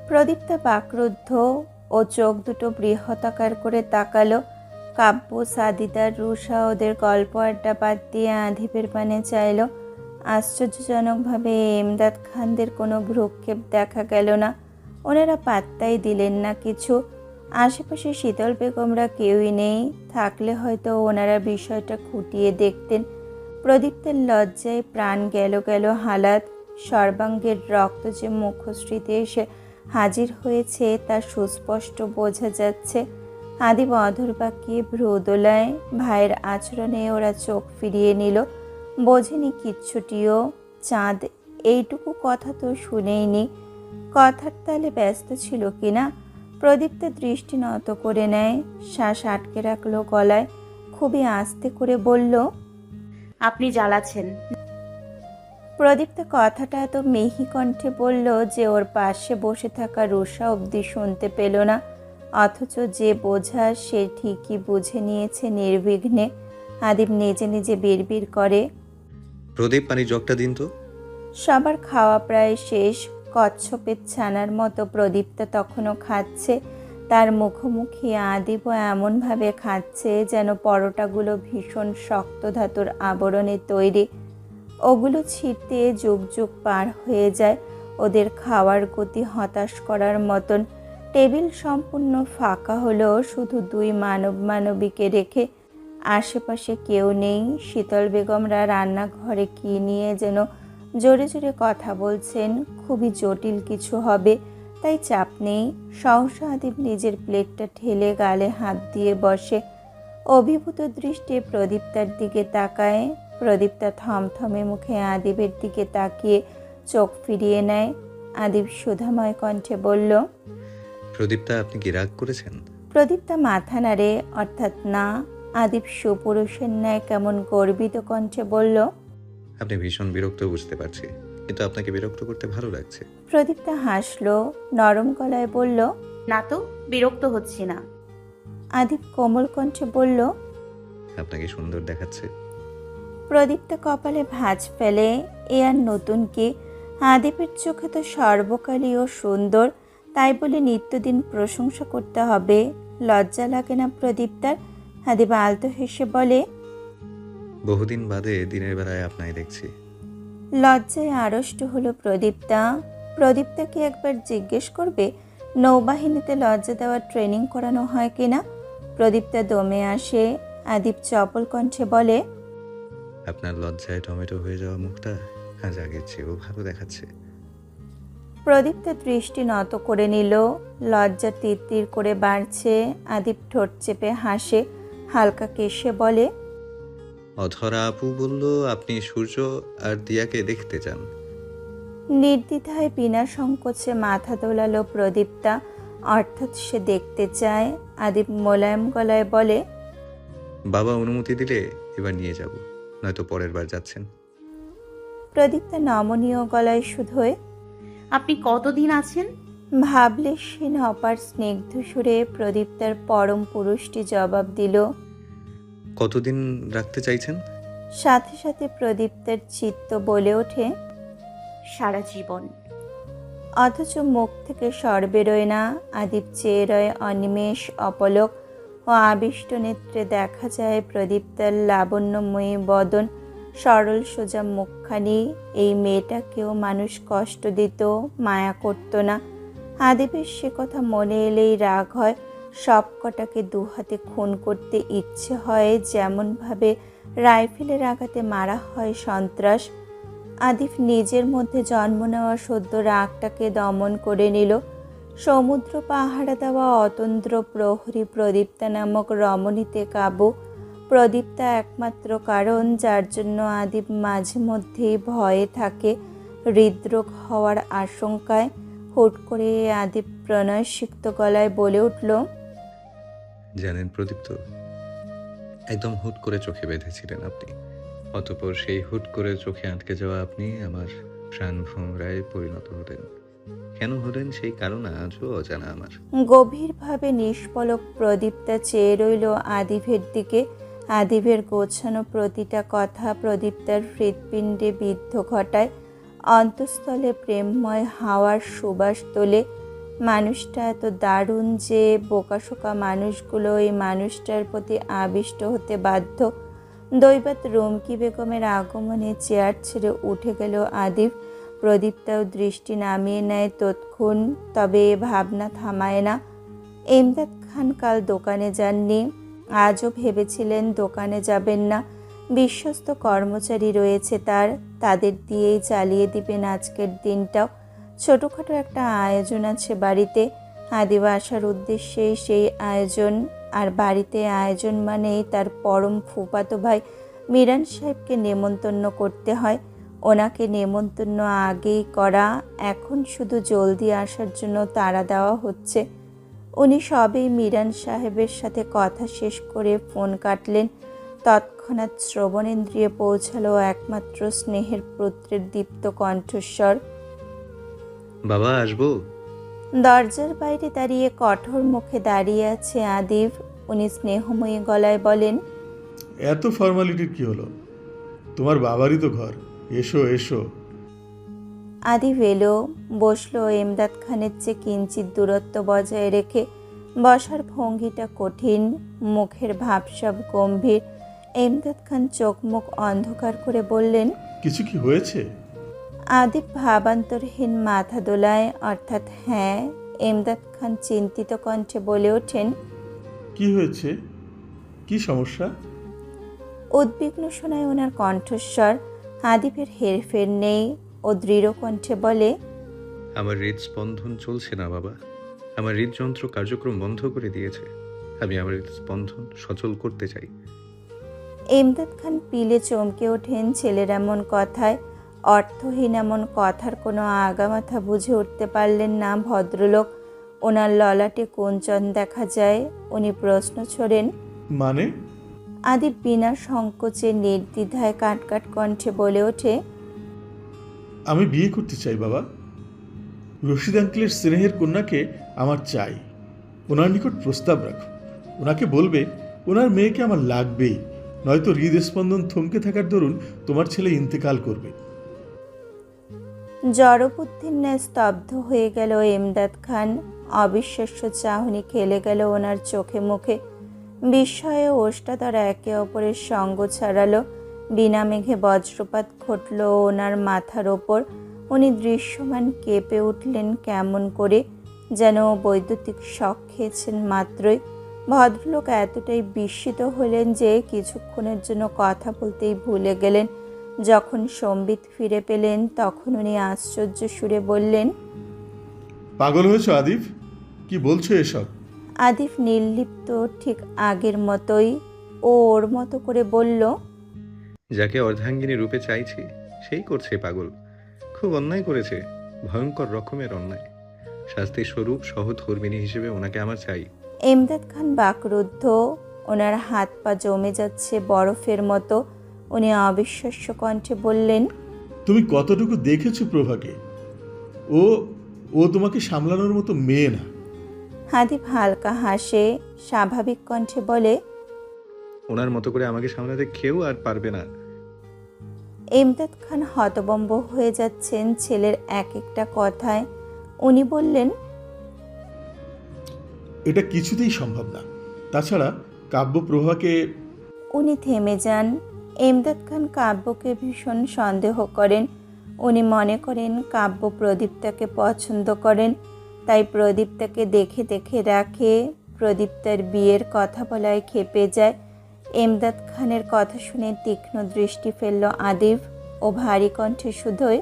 প্রদীপ্তা বাকরুদ্ধ ও চোখ দুটো বৃহতাকার করে তাকালো। কাব্য, সাদিদার, রুষা ওদের গল্প আড্ডা বাদ দিয়ে আধিপের পানে চাইল। আশ্চর্যজনকভাবে এমদাদ খানদের কোনো ভ্রুক্ষেপ দেখা গেল না। ওনারা পাত্তাই দিলেন না কিছু। আশেপাশে শীতল বেগমরা কেউই নেই, থাকলে হয়তো ওনারা বিষয়টা খুঁটিয়ে দেখতেন। প্রদীপ্তের লজ্জায় প্রাণ গেল গেল হালাত। সর্বাঙ্গের রক্ত যে মুখশ্রীতে এসে হাজির হয়েছে তা সুস্পষ্ট বোঝা যাচ্ছে। আদিব অধর বাঁকিয়ে ভ্রু দোলায়। ভাইয়ের আচরণে ওরা চোখ ফিরিয়ে নিল। বোঝেনি কিচ্ছুটিও। চাঁদ এইটুকু কথা তো শুনেইনি। কথার তালে ব্যস্ত ছিল কিনা। প্রদীপ্ত দৃষ্টি নত করে নেয়, শ্বাস আটকে রাখলো গলায়। খুবই আস্তে করে বলল, আপনি জ্বালাচ্ছেন। প্রদীপ্ত কথাটা এত মিহি কণ্ঠে বলল যে ওর পাশে বসে থাকা রুষা অবধি শুনতে পেল না। অথচ যে বোঝা সে ঠিকই বুঝে নিয়েছে নির্বিঘ্নে। আদিব নিজে নিজে বিড়বিড় করে, প্রদীপ, পানির জগটা দিন তো। সবার খাওয়া প্রায় শেষ। কচ্ছপের ছানার মতো প্রদীপ্তা তখনও খাচ্ছে। তার মুখোমুখি আদিবও এমনভাবে খাচ্ছে যেন পরোটাগুলো ভীষণ শক্ত ধাতুর আবরণে তৈরি। ওগুলো ছিঁড়তে যুগ যুগ পার হয়ে যায়। ওদের খাওয়ার গতি হতাশ করার মতন। টেবিল সম্পূর্ণ ফাঁকা হলো, শুধু দুই মানবীকে রেখে। আশেপাশে কেউ নেই। শীতল বেগমরা রান্নাঘরে কি নিয়ে যেন জোরে জোরে কথা বলছেন। খুবই জটিল কিছু হবে, তাই চাপ নেই। সহসা আদিব নিজের প্লেটটা ঠেলে গালে হাত দিয়ে বসে। অভিভূত দৃষ্টে প্রদীপ্তার দিকে তাকায়। প্রদীপ্তা থমথমে মুখে আদিবের দিকে তাকিয়ে চোখ ফিরিয়ে নেয়। আদিব সুধাময় কণ্ঠে বলল, প্রদীপটা, আপনি কি রাগ করেছেন? প্রদীপ্তা মাথা নাড়ে, অর্থাৎ না। আদিব সুপুরুষের ন্যায় কেমন গর্বিত কণ্ঠে বলল, আপনি ভীষণ বিরক্ত বুঝতে পারছি, কিন্তু আপনাকে বিরক্ত করতে ভালো লাগছে। প্রদীপ্তা হাসলো, নরম গলায় বলল, না তো, বিরক্ত হচ্ছি না। আদিব কোমল কণ্ঠে বলল, আপনাকে সুন্দর দেখাচ্ছে। প্রদীপ্তা কপালে ভাঁজ ফেলে। এ আর নতুন কি? আদিবের চোখে তো সর্বকালই ও সুন্দর, তাই বলে নিত্যদিন প্রশংসা করতে হবে? লজ্জা লাগে না প্রদীপ্তার? আদিব আলতো হেসে বলে, বহুদিন বাদে দিনের বেলায় আপনায় দেখছি। লজ্জায় আড়ষ্ট হলো প্রদীপ্তা। প্রদীপ্তাকে একবার জিজ্ঞেস করবে নৌবাহিনীতে লজ্জা দেওয়ার ট্রেনিং করানো হয় কিনা। প্রদীপ্তা দমে আসে। আদিব চপল কণ্ঠে বলে, আপনার লজ্জায় টমেটো হয়ে যাওয়া মুখটা আজ আগের চেয়েও ভালো দেখাচ্ছে। প্রদীপ্তা দৃষ্টি নত করে নিল। লজ্জা তিরতির করে বাড়ছে। আদিব ঠোঁট চেপে হাসে, হালকা কেশে বলে, অধরা আপু বলল আপনি সূর্য আর দিয়াকে দেখতে চান। নির্দ্বিধায় বিনা সংকোচে মাথা দোলালো প্রদীপ্তা। অর্থাৎ সে দেখতে চায়। আদিব মোলায়েম গলায় বলে, বাবা অনুমতি দিলে এবার নিয়ে যাব, নয়তো পরের বার যাচ্ছেন। প্রদীপ্তা নমনীয় গলায় শুধোয়, আপনি কতদিন আছেন? ভাবলে সে অপার স্নিগ্ধ সুরে প্রদীপ্তার পরম পুরুষটি জবাব দিল। কতদিন রাখতে চাইছেন? সাথে সাথে প্রদীপ্তার চিত্ত বলে ওঠে, সারা জীবন। অথচ মুখ থেকে স্বর বেরোয় না। আদিব চেয়ে রয় অনিমেষ অপলক। ও আবিষ্ট নেত্রে দেখা যায় প্রদীপ্তার লাবণ্যময়ী বদন, সরল সোজা মুখখানি। এই মেয়েটাকেও মানুষ কষ্ট দিত, মায়া করত না। আদিবের সে কথা মনে এলেই রাগ হয়। সব কটাকে দুহাতে খুন করতে ইচ্ছে হয়, যেমনভাবে রাইফেলের আঘাতে মারা হয় সন্ত্রাস। আদিব নিজের মধ্যে জন্ম নেওয়া সদ্য রাগটাকে দমন করে নিল। সমুদ্র পাহারা দেওয়া অতন্দ্র প্রহরী প্রদীপ্তা নামক রমণীতে কাবু। প্রদীপ্তা একমাত্র কারণ যার জন্য আদিব মাঝে মধ্যেই ভয়ে থাকে, হৃদরোগ হওয়ার আশঙ্কায়। হুট করে আদিব প্রণয়সিক্ত গলায় বলে উঠল, জানেন প্রদীপ্ত, একদম হুট করে চোখে বেঁধেছিলেন আপনি। অতঃপর সেই হুট করে চোখে আটকে যাওয়া আপনি আমার প্রাণ ভোমরায় পরিণত হলেন। কেন হলেন সেই কারণ আজও অজানা আমার। গভীরভাবে নিষ্পলক প্রদীপ্তা চেয়ে রইল আদিবের দিকে। আদিবের গোছানো প্রতিটা কথা প্রদীপ্তার হৃৎপিণ্ডে বিদ্ধ ঘটায়। অন্তঃস্থলে প্রেমময় হাওয়ার সুবাস তোলে। মানুষটা এত দারুণ যে বোকাশোকা মানুষগুলো এই মানুষটার প্রতি আবিষ্ট হতে বাধ্য। দৈবাত রুমকি বেগমের আগমনে চেয়ার ছেড়ে উঠে গেল আদিব। প্রদীপটাও দৃষ্টি নামিয়ে নেয় তৎক্ষণ, তবে এ ভাবনা থামায় না। এমদাদ খান কাল দোকানে যাননি, আজও ভেবেছিলেন দোকানে যাবেন না। বিশ্বস্ত কর্মচারী রয়েছে তাদের দিয়েই চালিয়ে দিবেন আজকের দিনটাও। ছোটোখাটো একটা আয়োজন আছে বাড়িতে, আদিব আসার উদ্দেশ্যেই সেই আয়োজন। আর বাড়িতে আয়োজন মানেই তার পরম ফুফাতো ভাই মিরান সাহেবকে নেমন্তন্ন করতে হয়। ওনাকে নেমন্তন্ন আগেই করা, এখন শুধু জলদি আসার জন্য তাড়া দেওয়া হচ্ছে। উনি সবেই মিরান সাহেবের সাথে কথা শেষ করে ফোন কাটলেন। তৎক্ষণাৎ শ্রবণেন্দ্রিয়ে পৌঁছালো একমাত্র স্নেহের পুত্রের দীপ্ত কণ্ঠস্বর। বাবা, আসবো? দরজার বাইরে দাঁড়িয়ে কঠোর মুখে দাঁড়িয়ে আছে আদিব। উনি স্নেহময়ী গলায় বলেন, এত ফর্মালিটির কি হলো? তোমার বাবারই তো ঘর, এসো এসো। আদিব এলো, বসলো এমদাদ খানের চেয়ে কিঞ্চিত দূরত্ব বজায় রেখে। বসার ভঙ্গিটা কঠিন, মুখের ভাবসাব গম্ভীর। এমদাদ খান চোখ মুখ অন্ধকার করে বললেন, কিছু কি হয়েছে? আদিব ভাবান্তরহীন মাথা দোলায়, অর্থাৎ হ্যাঁ। এমদাদ খান চিন্তিত কণ্ঠে বলে ওঠেন, কি হয়েছে? কি সমস্যা? উদ্বিগ্ন শোনায় ওনার কণ্ঠস্বর। আদিবের হেরফের নেই, ও দৃঢ় কণ্ঠে বলে, আমার হৃদস্পন্দন চলছে না বাবা। আমার হৃদযন্ত্র কার্যক্রম বন্ধ করে দিয়েছে। আমি আমার হৃদস্পন্দন সচল করতে চাই। এমদাদ খান পিলে চমকে ওঠেন ছেলের এমন কথায়। অর্থহীন এমন কথার কোনো আগামাথা বুঝে উঠতে পারলেন না ভদ্রলোক। ওনার ললাটে কুঞ্চন দেখা যায়। উনি প্রশ্ন ছোড়েন, মানে? আদিব বিনা সংকোচে নির্দ্বিধায় কাটকাট কণ্ঠে বলে ওঠে, আমি বিয়ে করতে চাই বাবা। রশিদ আঙ্কেলের স্নেহের কন্যাকে আমার চাই। ওনার নিকট প্রস্তাব রাখো। ওনাকে বলবে ওনার মেয়েকে আমার লাগবেই, নয়তো হৃদস্পন্দন থমকে থাকার দরুন তোমার ছেলে ইন্তেকাল করবে। জড়বুদ্ধির ন্যায় স্তব্ধ হয়ে গেল এমদাদ খান। অবিশ্বাস্য চাহনি খেলে গেল ওনার চোখে মুখে। বিস্ময়ে ওষ্ঠাধরা একে অপরের সঙ্গ ছাড়ালো। বিনা মেঘে বজ্রপাত ঘটল ওনার মাথার ওপর। উনি দৃশ্যমান কেঁপে উঠলেন কেমন করে, যেন বৈদ্যুতিক শক খেয়েছেন মাত্রই। ভদ্রলোক এতটাই বিস্মিত হলেন যে কিছুক্ষণের জন্য কথা বলতেই ভুলে গেলেন। যখন সম্বিত ফিরে পেলেন তখন উনি আশ্চর্য সুরে বললেন, পাগল হয়েছ আদিব? কি বলছো এসব? আদিব নির্লিপ্ত, ঠিক আগের মতোই। ও ওর মতো করে বলল, যাকে অর্ধাঙ্গিনী রূপে চাইছি সেই করছে পাগল। খুব অন্যায় করেছে, ভয়ঙ্কর রকমের অন্যায়। শাস্তির স্বরূপ সহধর্মিণী হিসেবে ওনাকে আমার চাই। এমদাদ খান বাকরুদ্ধ। ওনার হাত পা জমে যাচ্ছে বরফের মতো। উনি অবিশ্বাস্য কণ্ঠে বললেন, তুমি কতটুকু দেখেছো প্রভাকে? ও ও তোমাকে সামলানোর মতো মেয়ে না। আদিব হালকা হাসে, স্বাভাবিক কণ্ঠে বলে, ওনার মতো করে আমাকে সামলাতে কেউ আর পারবে না। এমদাদ খান হতবম্ব হয়ে যাচ্ছেন ছেলের এক একটা কথায়। উনি বললেন, এটা কিছুতেই সম্ভব না। তাছাড়া কাব্যপ্রভাকে। উনি থেমে যান। এমদাদ খান কাব্যকে ভীষণ সন্দেহ করেন। উনি মনে করেন কাব্য প্রদীপ্তাকে পছন্দ করেন, তাই প্রদীপ্তাকে দেখে দেখে রাখে। প্রদীপ্তার বিয়ের কথা বলায় ক্ষেপে যায়। এমদাদ খানের কথা শুনে তীক্ষ্ণ দৃষ্টি ফেলল আদিব। ও ভারী কণ্ঠে শুধোয়,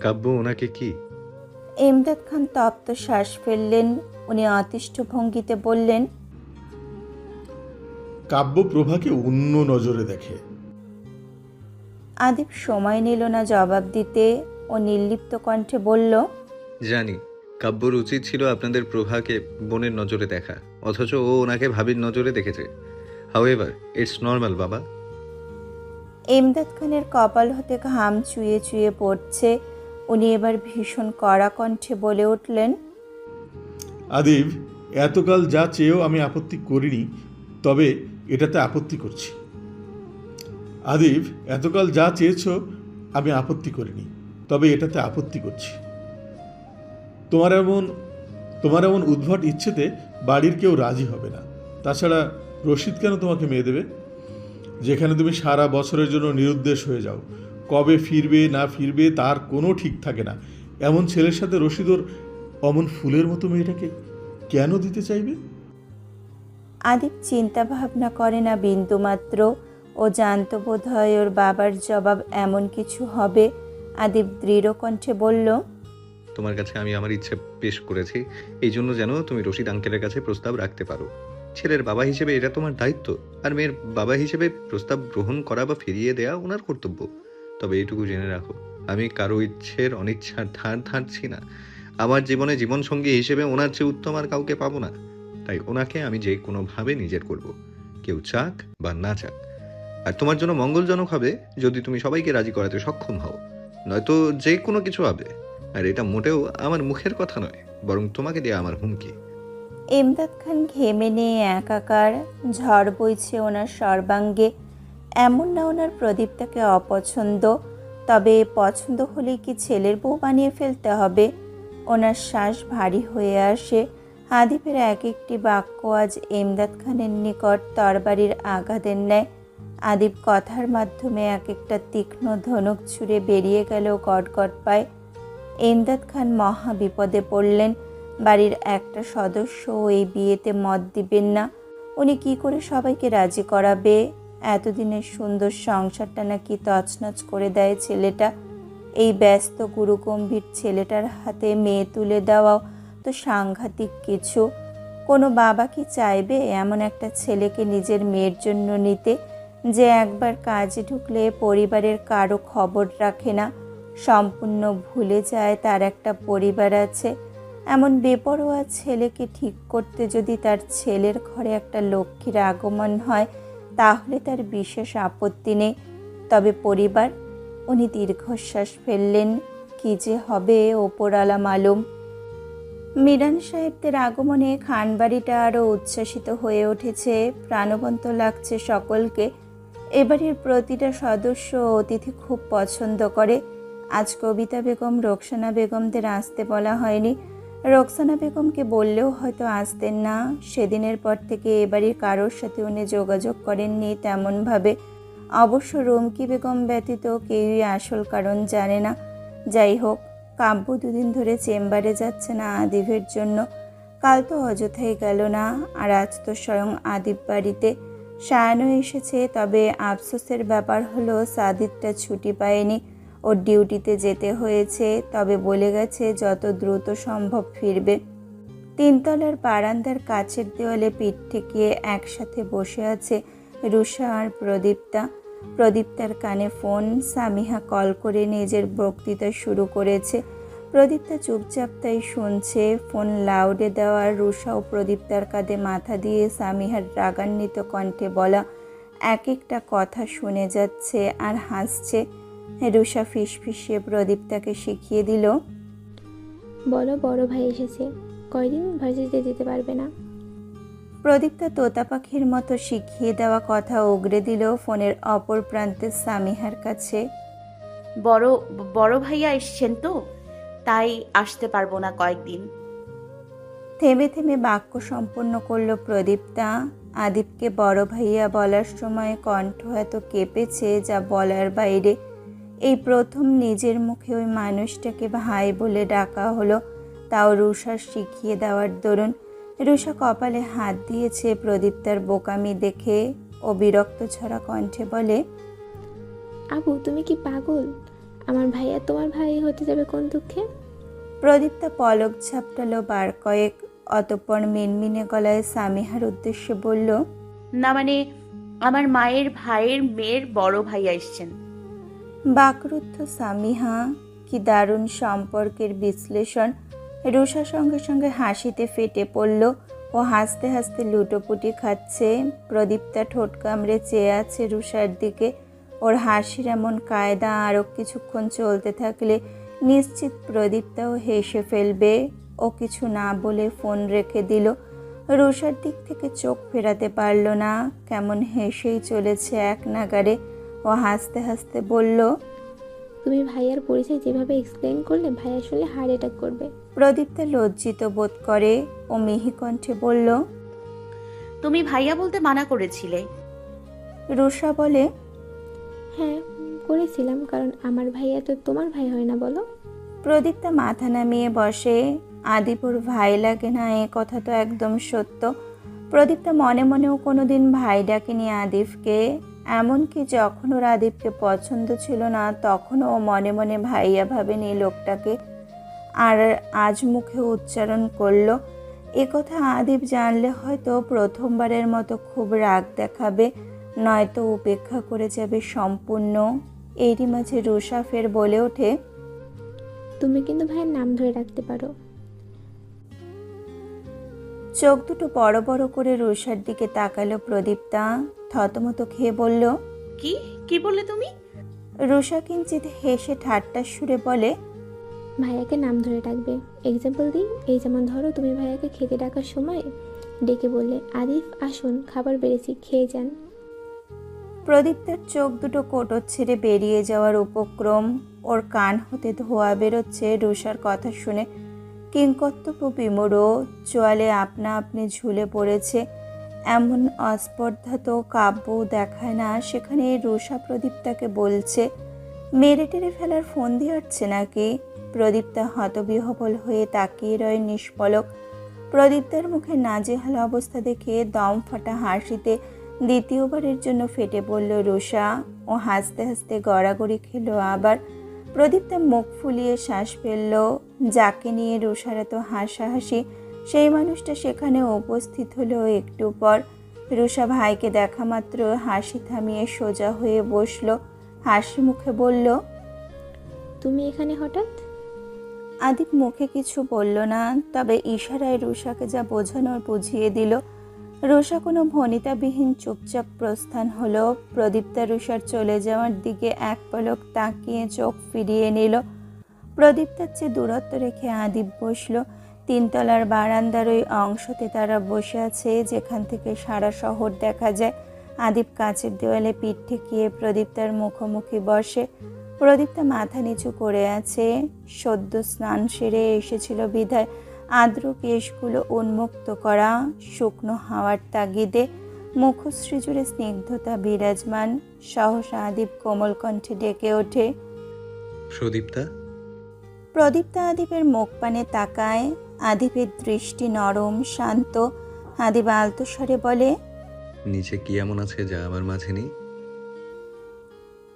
কাব্য ওনাকে কি? এমদাদ খান তপ্ত শ্বাস ফেললেন। উনি অতিষ্ঠ ভঙ্গিতে বললেন, কাব্যপ্রভাকে অন্য নজরে দেখে। আদিব সময় নিল না জবাব দিতে। ও নির্লিপ্ত কণ্ঠে বলল, জানি কাব্যর উচিত ছিল আপনাদের প্রভাকে বোনের নজরে দেখা, অথচ ও ওনাকে ভাবির নজরে দেখেছে। হাউএভার ইটস নর্মাল বাবা। এমদাদ খানের কপাল হতে ঘাম চুয়ে চুয়ে পড়ছে। উনি এবার ভীষণ কড়া কণ্ঠে বলে উঠলেন, আদিব, এতকাল যা চেয়েও আমি আপত্তি করিনি, তবে এটাতে আপত্তি করছি। আদিব, এতকাল যা চেয়েছ আমি আপত্তি করিনি, তবে এটাতে আপত্তি করছি। তোমার এমন তোমার এমন উদ্ভট ইচ্ছেতে বাড়ির কেউ রাজি হবে না। তাছাড়া রশিদ কেন তোমাকে মেয়ে দেবে, যেখানে তুমি সারা বছরের জন্য নিরুদ্দেশ হয়ে যাও? কবে ফিরবে না ফিরবে তার কোনো ঠিক থাকে না। এমন ছেলের সাথে রশিদ ওর অমন ফুলের মতো মেয়েটাকে কেন দিতে চাইবে? আদিপ চিন্তা ভাবনা করে না বিন্দুমাত্র। ও জানত বোধ হয় ওর বাবার জবাব এমন কিছু হবে। আদিপ দৃঢ় কণ্ঠে বলল, তোমার কাছে আমি আমার ইচ্ছে পেশ করেছি, এই জন্য যেন তুমি রশিদ আঙ্কেলের কাছে প্রস্তাব রাখতে পারো। ছেলের বাবা হিসেবে এটা তোমার দায়িত্ব, আর মেয়ের বাবা হিসেবে প্রস্তাব গ্রহণ করা বা ফিরিয়ে দেওয়া ওনার কর্তব্য। তবে এইটুকু জেনে রাখো, আমি কারো ইচ্ছের অনিচ্ছার ধার ধারছি না। আমার জীবনে জীবনসঙ্গী হিসেবে ওনার চেয়ে উত্তম আর কাউকে পাবো না। তাই ওনাকে আমি যে কোনোভাবে নিজের করব, কেউ চাক বা না চাক। আর তোমার জন্য মঙ্গলজনক হবে যদি তুমি সবাইকে রাজি করাতে সক্ষম হও, নয়তো যে কোনো কিছু হবে। আর এটা মোটেও আমার মুখের কথা নয়, বরং তোমাকে দেয়া আমার হুমকি। ইমদাদ খান ঘেমে নিয়ে একাকার, ঝড় বইছে ওনার সর্বাঙ্গে। এমন না ওনার প্রদীপটাকে অপছন্দ, তবে পছন্দ হলে কি ছেলের বউ বানিয়ে ফেলতে হবে? ওনার শ্বাস ভারী হয়ে আসে। আদিপের এক একটি বাক্য আজ ইমদাদ খানের নিকট তরবারির আঘাতের ন্যায়। আদিপ কথার মাধ্যমে এক একটা তীক্ষ্ণ ধনুক ছুঁড়ে বেরিয়ে গেল গটগট পায়। ইমদাদ খান মহা বিপদে পড়লেন। বাড়ির একটা সদস্য এই বিয়েতে মত দিবেন না। উনি কি করে সবাইকে রাজি করাবে? এতদিনের সুন্দর সংসারটা নাকি তছনছ করে দেয় ছেলেটা। এই ব্যস্ত গুরুগম্ভীর ছেলেটার হাতে মেয়ে তুলে দেওয়াও তো সাংঘাতিক কিছু। কোনো বাবা কি চাইবে এমন একটা ছেলেকে নিজের মেয়ের জন্য নিতে, যে একবার কাজে ঢুকলে পরিবারের কারো খবর রাখে না, সম্পূর্ণ ভুলে যায় তার একটা পরিবার আছে? এমন বেপরোয়া ছেলেকে ঠিক করতে যদি তার ছেলের ঘরে একটা লক্ষ্মীর আগমন হয় তাহলে তার বিশেষ আপত্তি নেই। তবে পরিবার? উনি দীর্ঘশ্বাস ফেললেন। কি যে হবে ওপরওয়ালা মালুম। মিরান সাহেবদের আগমনে খানবাড়িটা আরও উচ্ছ্বাসিত হয়ে উঠেছে, প্রাণবন্ত লাগছে সকলকে। এবারের প্রতিটা সদস্য অতিথি খুব পছন্দ করে। আজ কবিতা বেগম, রোকসানা বেগমদের আসতে বলা হয়নি। রোকসানা বেগমকে বললেও হয়তো আসতেন না। সেদিনের পর থেকে এবাড়ির কারোর সাথে উনি যোগাযোগ করেননি তেমনভাবে। অবশ্য রুমকি বেগম ব্যতীত কেউই আসল কারণ জানে না। যাই হোক, কাব্য দুদিন ধরে চেম্বারে যাচ্ছে না আদিবের জন্য। কাল তো অযথাই গেল না, আর আজ তো স্বয়ং আদিব বাড়িতে। সায়ানও এসেছে, তবে আফসোসের ব্যাপার হলো সাদিদটা ছুটি পায়নি। ওর ডিউটিতে যেতে হয়েছে, তবে বলে গেছে যত দ্রুত সম্ভব ফিরবে। তিনতলার বারান্দার কাছের দেওয়ালে পিঠ ঠেকিয়ে একসাথে বসে আছে রুষা আর প্রদীপ্তা। প্রদীপ্তার কানে ফোন। সামিহা কল করে নিজের বক্তৃতা শুরু করেছে। প্রদীপ্তা চুপচাপ তাই শুনছে। ফোন লাউডে দেওয়ার রুষা ও প্রদীপ্তার কাঁধে মাথা দিয়ে সামিহার রাগান্বিত কণ্ঠে বলা এক একটা কথা শুনে যাচ্ছে আর হাসছে। রুষা ফিসফিসিয়ে প্রদীপ্তাকে শিখিয়ে দিল, বলো বড় ভাই এসেছে, কয়দিন ভার্সিটিতে যেতে পারবে না। প্রদীপ্তা তোতা পাখির মতো শিখিয়ে দেওয়া কথা উগরে দিল ফোনের অপর প্রান্তে সামিহার কাছে। বড় বড় ভাইয়া এসছেন তো, তাই আসতে পারবো না কয়েকদিন। থেমে থেমে বাক্য সম্পন্ন করল প্রদীপ্তা। আদিবকে বড় ভাইয়া বলার সময় কণ্ঠ এত কেঁপেছে যা বলার বাইরে। এই প্রথম নিজের মুখে ওই মানুষটাকে ভাই বলে ডাকা হলো, তাও রুষার শিখিয়ে দেওয়ার দরুন। রুষা কপালে হাত দিয়েছে প্রদীপ্তার বোকামি দেখে। ও বিরক্ত ছড়া কণ্ঠে বলে, আবু তুমি কি পাগল? আমার ভাইয়া তোমার ভাই হতে যাবে কোন দুঃখে? প্রদীপ্তা পলক ঝাপটালো বার কয়েক, অতঃপর মিনমিনে গলায় সামিহার উদ্দেশ্যে বলল, না মানে আমার মায়ের ভাইয়ের মেয়ের বড় ভাইয়া এসছেন। বাকরুদ্ধ সামিহা। কি দারুণ সম্পর্কের বিশ্লেষণ! রুষা সঙ্গে সঙ্গে হাসিতে ফেটে পড়ল। ও হাসতে হাসতে লুটোপুটি খাচ্ছে। প্রদীপ্তা ঠোঁট কামড়ে চেয়ে আছে রুষার দিকে। ওর হাসির এমন কায়দা আরও কিছুক্ষণ চলতে থাকলে নিশ্চিত প্রদীপ্তাও হেসে ফেলবে। ও কিছু না বলে ফোন রেখে দিল। রুষার দিক থেকে চোখ ফেরাতে পারল না। কেমন হেসেই চলেছে এক নাগারে। ও হাসতে হাসতে বলল, তুমি ভাইয়ার পরিচয় যেভাবে এক্সপ্লেন করলে ভাই আসলে হার্ট অ্যাটাক করবে। প্রদীপ্তা লজ্জিত বোধ করে ও মিহি কণ্ঠে বলল। তুমি ভাইয়া বলতে মানা করেছিলে। রুষা বলে, হ্যাঁ করেছিলাম, কারণ আমার ভাইয়া তো তোমার ভাই হয় না বলো। প্রদীপ্তা মাথা নামিয়ে বসে। আদিপুর ভাই লাগে না এ কথা তো একদম সত্য। প্রদীপ্তা মনে মনেও কোনোদিন ভাই ডাকেনি আদিফকে। এমনকি যখন ওর আদিফকে পছন্দ ছিল না তখনও ও মনে মনে ভাইয়া ভাবেনি লোকটাকে। আর আজ মুখে উচ্চারণ করলো। এ কথা আদিপ জানলে হয়তো প্রথমবারের মতো খুব রাগ দেখাবে, নয়তো উপেক্ষা করে যাবে সম্পূর্ণ। এরই মাঝে রুষা ফের বলে ওঠে, তুমি কিন্তু ভাইয়ের নাম ধরে রাখতে পারো। চোখ দুটো বড় বড় করে রুষার দিকে তাকালো প্রদীপ্তা। থতমত খেয়ে বলল। কি কি বললে তুমি? রুষা কিঞ্চিত হেসে ঠাট্টার সুরে বলে, ভাইয়াকে নাম ধরে ডাকবে। এক্সাম্পল দিই, এই যেমন ধরো তুমি ভাইয়াকে খেতে ডাকার সময় ডেকে বললে, আদিফ আসুন খাবার বেড়েছি খেয়ে যান। প্রদীপ্তার চোখ দুটো কোটর ছেড়ে বেরিয়ে যাওয়ার উপক্রম। ওর কান হতে ধোয়া বেরোচ্ছে রুষার কথা শুনে। কিংকর্তব্য বিমূঢ়, চোয়ালে আপনা আপনি ঝুলে পড়েছে। এমন অস্পর্ধা তো কাব্য দেখায় না। সেখানে রুষা প্রদীপ্তাকে বলছে, মেরে টেরে ফেলার ফোন দিয়ে আসছে নাকি? প্রদীপ্তা হতবিহ্বল হয়ে তাকিয়ে রয় নিষ্পলক। প্রদীপ্তার মুখে নাজেহাল অবস্থা দেখে দম ফাটা হাসিতে দ্বিতীয়বারের জন্য ফেটে পড়ল রুষা। ও হাসতে হাসতে গড়াগড়ি খেলো আবার। প্রদীপ্তা মুখ ফুলিয়ে শ্বাস ফেলল। যাকে নিয়ে রুষার এত হাসাহাসি, সেই মানুষটা সেখানে উপস্থিত হলো একটু পর। রুষা ভাইকে দেখা মাত্র হাসি থামিয়ে সোজা হয়ে বসলো। হাসি মুখে বলল, তুমি এখানে হঠাৎ? আদিপ মুখে কিছু বলল না, তবে ইশারায় রুষাকে যা বোঝানোর বুঝিয়ে দিল। রুষা কোনো ভনিতাবিহীন চুপচাপ প্রস্থান হলো। প্রদীপ্তা রুষার চলে যাওয়ার দিকে এক পলক তাকিয়ে চোখ ফিরিয়ে নিল। প্রদীপ্তার চেয়ে দূরত্ব রেখে আদিপ বসলো। তিনতলার বারান্দার ওই অংশতে তারা বসে আছে যেখান থেকে সারা শহর দেখা যায়। আদিপ কাঁচের দেওয়ালে পিঠ ঠেকিয়ে প্রদীপ্তার মুখোমুখি বসে। প্রদীপ্তা মাথা নিচু করে আছে। সদ্য স্নান সেরে এসেছিল বিধায় আর্দ্র কেশগুলো উন্মুক্ত করা। শুকনো হাওয়ার তাগিদে মুখশ্রী জুড়ে স্নিগ্ধতা বিরাজমান। সহসা আদিপ কোমল কণ্ঠে ডেকে ওঠে, প্রদীপ্তা। প্রদীপ্তা আদিপের মুখ পানে তাকায়। আদিপের দৃষ্টি নরম শান্ত। আদিপ আলতো স্বরে বলে, নিচে কি এমন আছে যা আমার মাঝে নেই?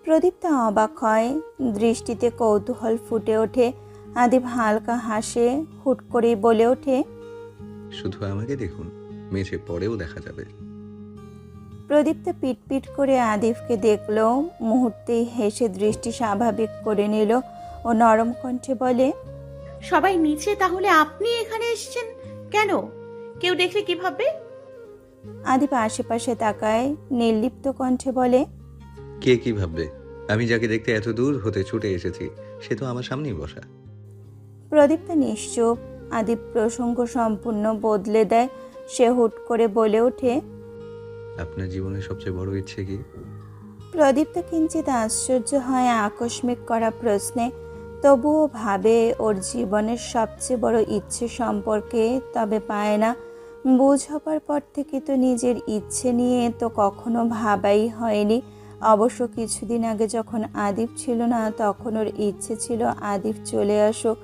প্রদীপ্তা অবাক হয়। দৃষ্টিতে কৌতূহল ফুটে ওঠে। আদিপ হালকা হাসে। হুট করেই বলে ওঠে, শুধু আমাকে দেখুন, মেঝে পরেও দেখা যাবে। প্রদীপ্তা পিটপিট করে আদিফকে দেখলো। মুহূর্তেই হেসে দৃষ্টি স্বাভাবিক করে নিল ও নরম কণ্ঠে বলে, সবাই নিচে, তাহলে আপনি এখানে এসেছেন কেন? কেউ দেখলে কি ভাববে? আদিপ আশেপাশে তাকায়। নির্লিপ্ত কণ্ঠে বলে, কে কি ভাববে? আমি যাকে দেখতে এত দূর হতে ছুটে এসেছি সে তো আমার সামনেই বসা। প্রদীপ্তা নিশ্চুপ। আদিপ প্রসঙ্গ সম্পূর্ণ বদলে দেয়। সে হুট করে বলে ওঠে, আপনার জীবনের সবচেয়ে বড় ইচ্ছে কি? প্রদীপ্তা কিঞ্চিত আশ্চর্য হয় আকস্মিক করা প্রশ্নে। তবুও ভাবে ওর জীবনের সবচেয়ে বড় ইচ্ছে সম্পর্কে, তবে পায় না। বুঝ হবার পর থেকে তো নিজের ইচ্ছে নিয়ে তো কখনো ভাবাই হয়নি। অবশ্য কিছুদিন আগে যখন আদিপ ছিল না তখন ওর ইচ্ছে ছিল আদিপ চলে আসুক।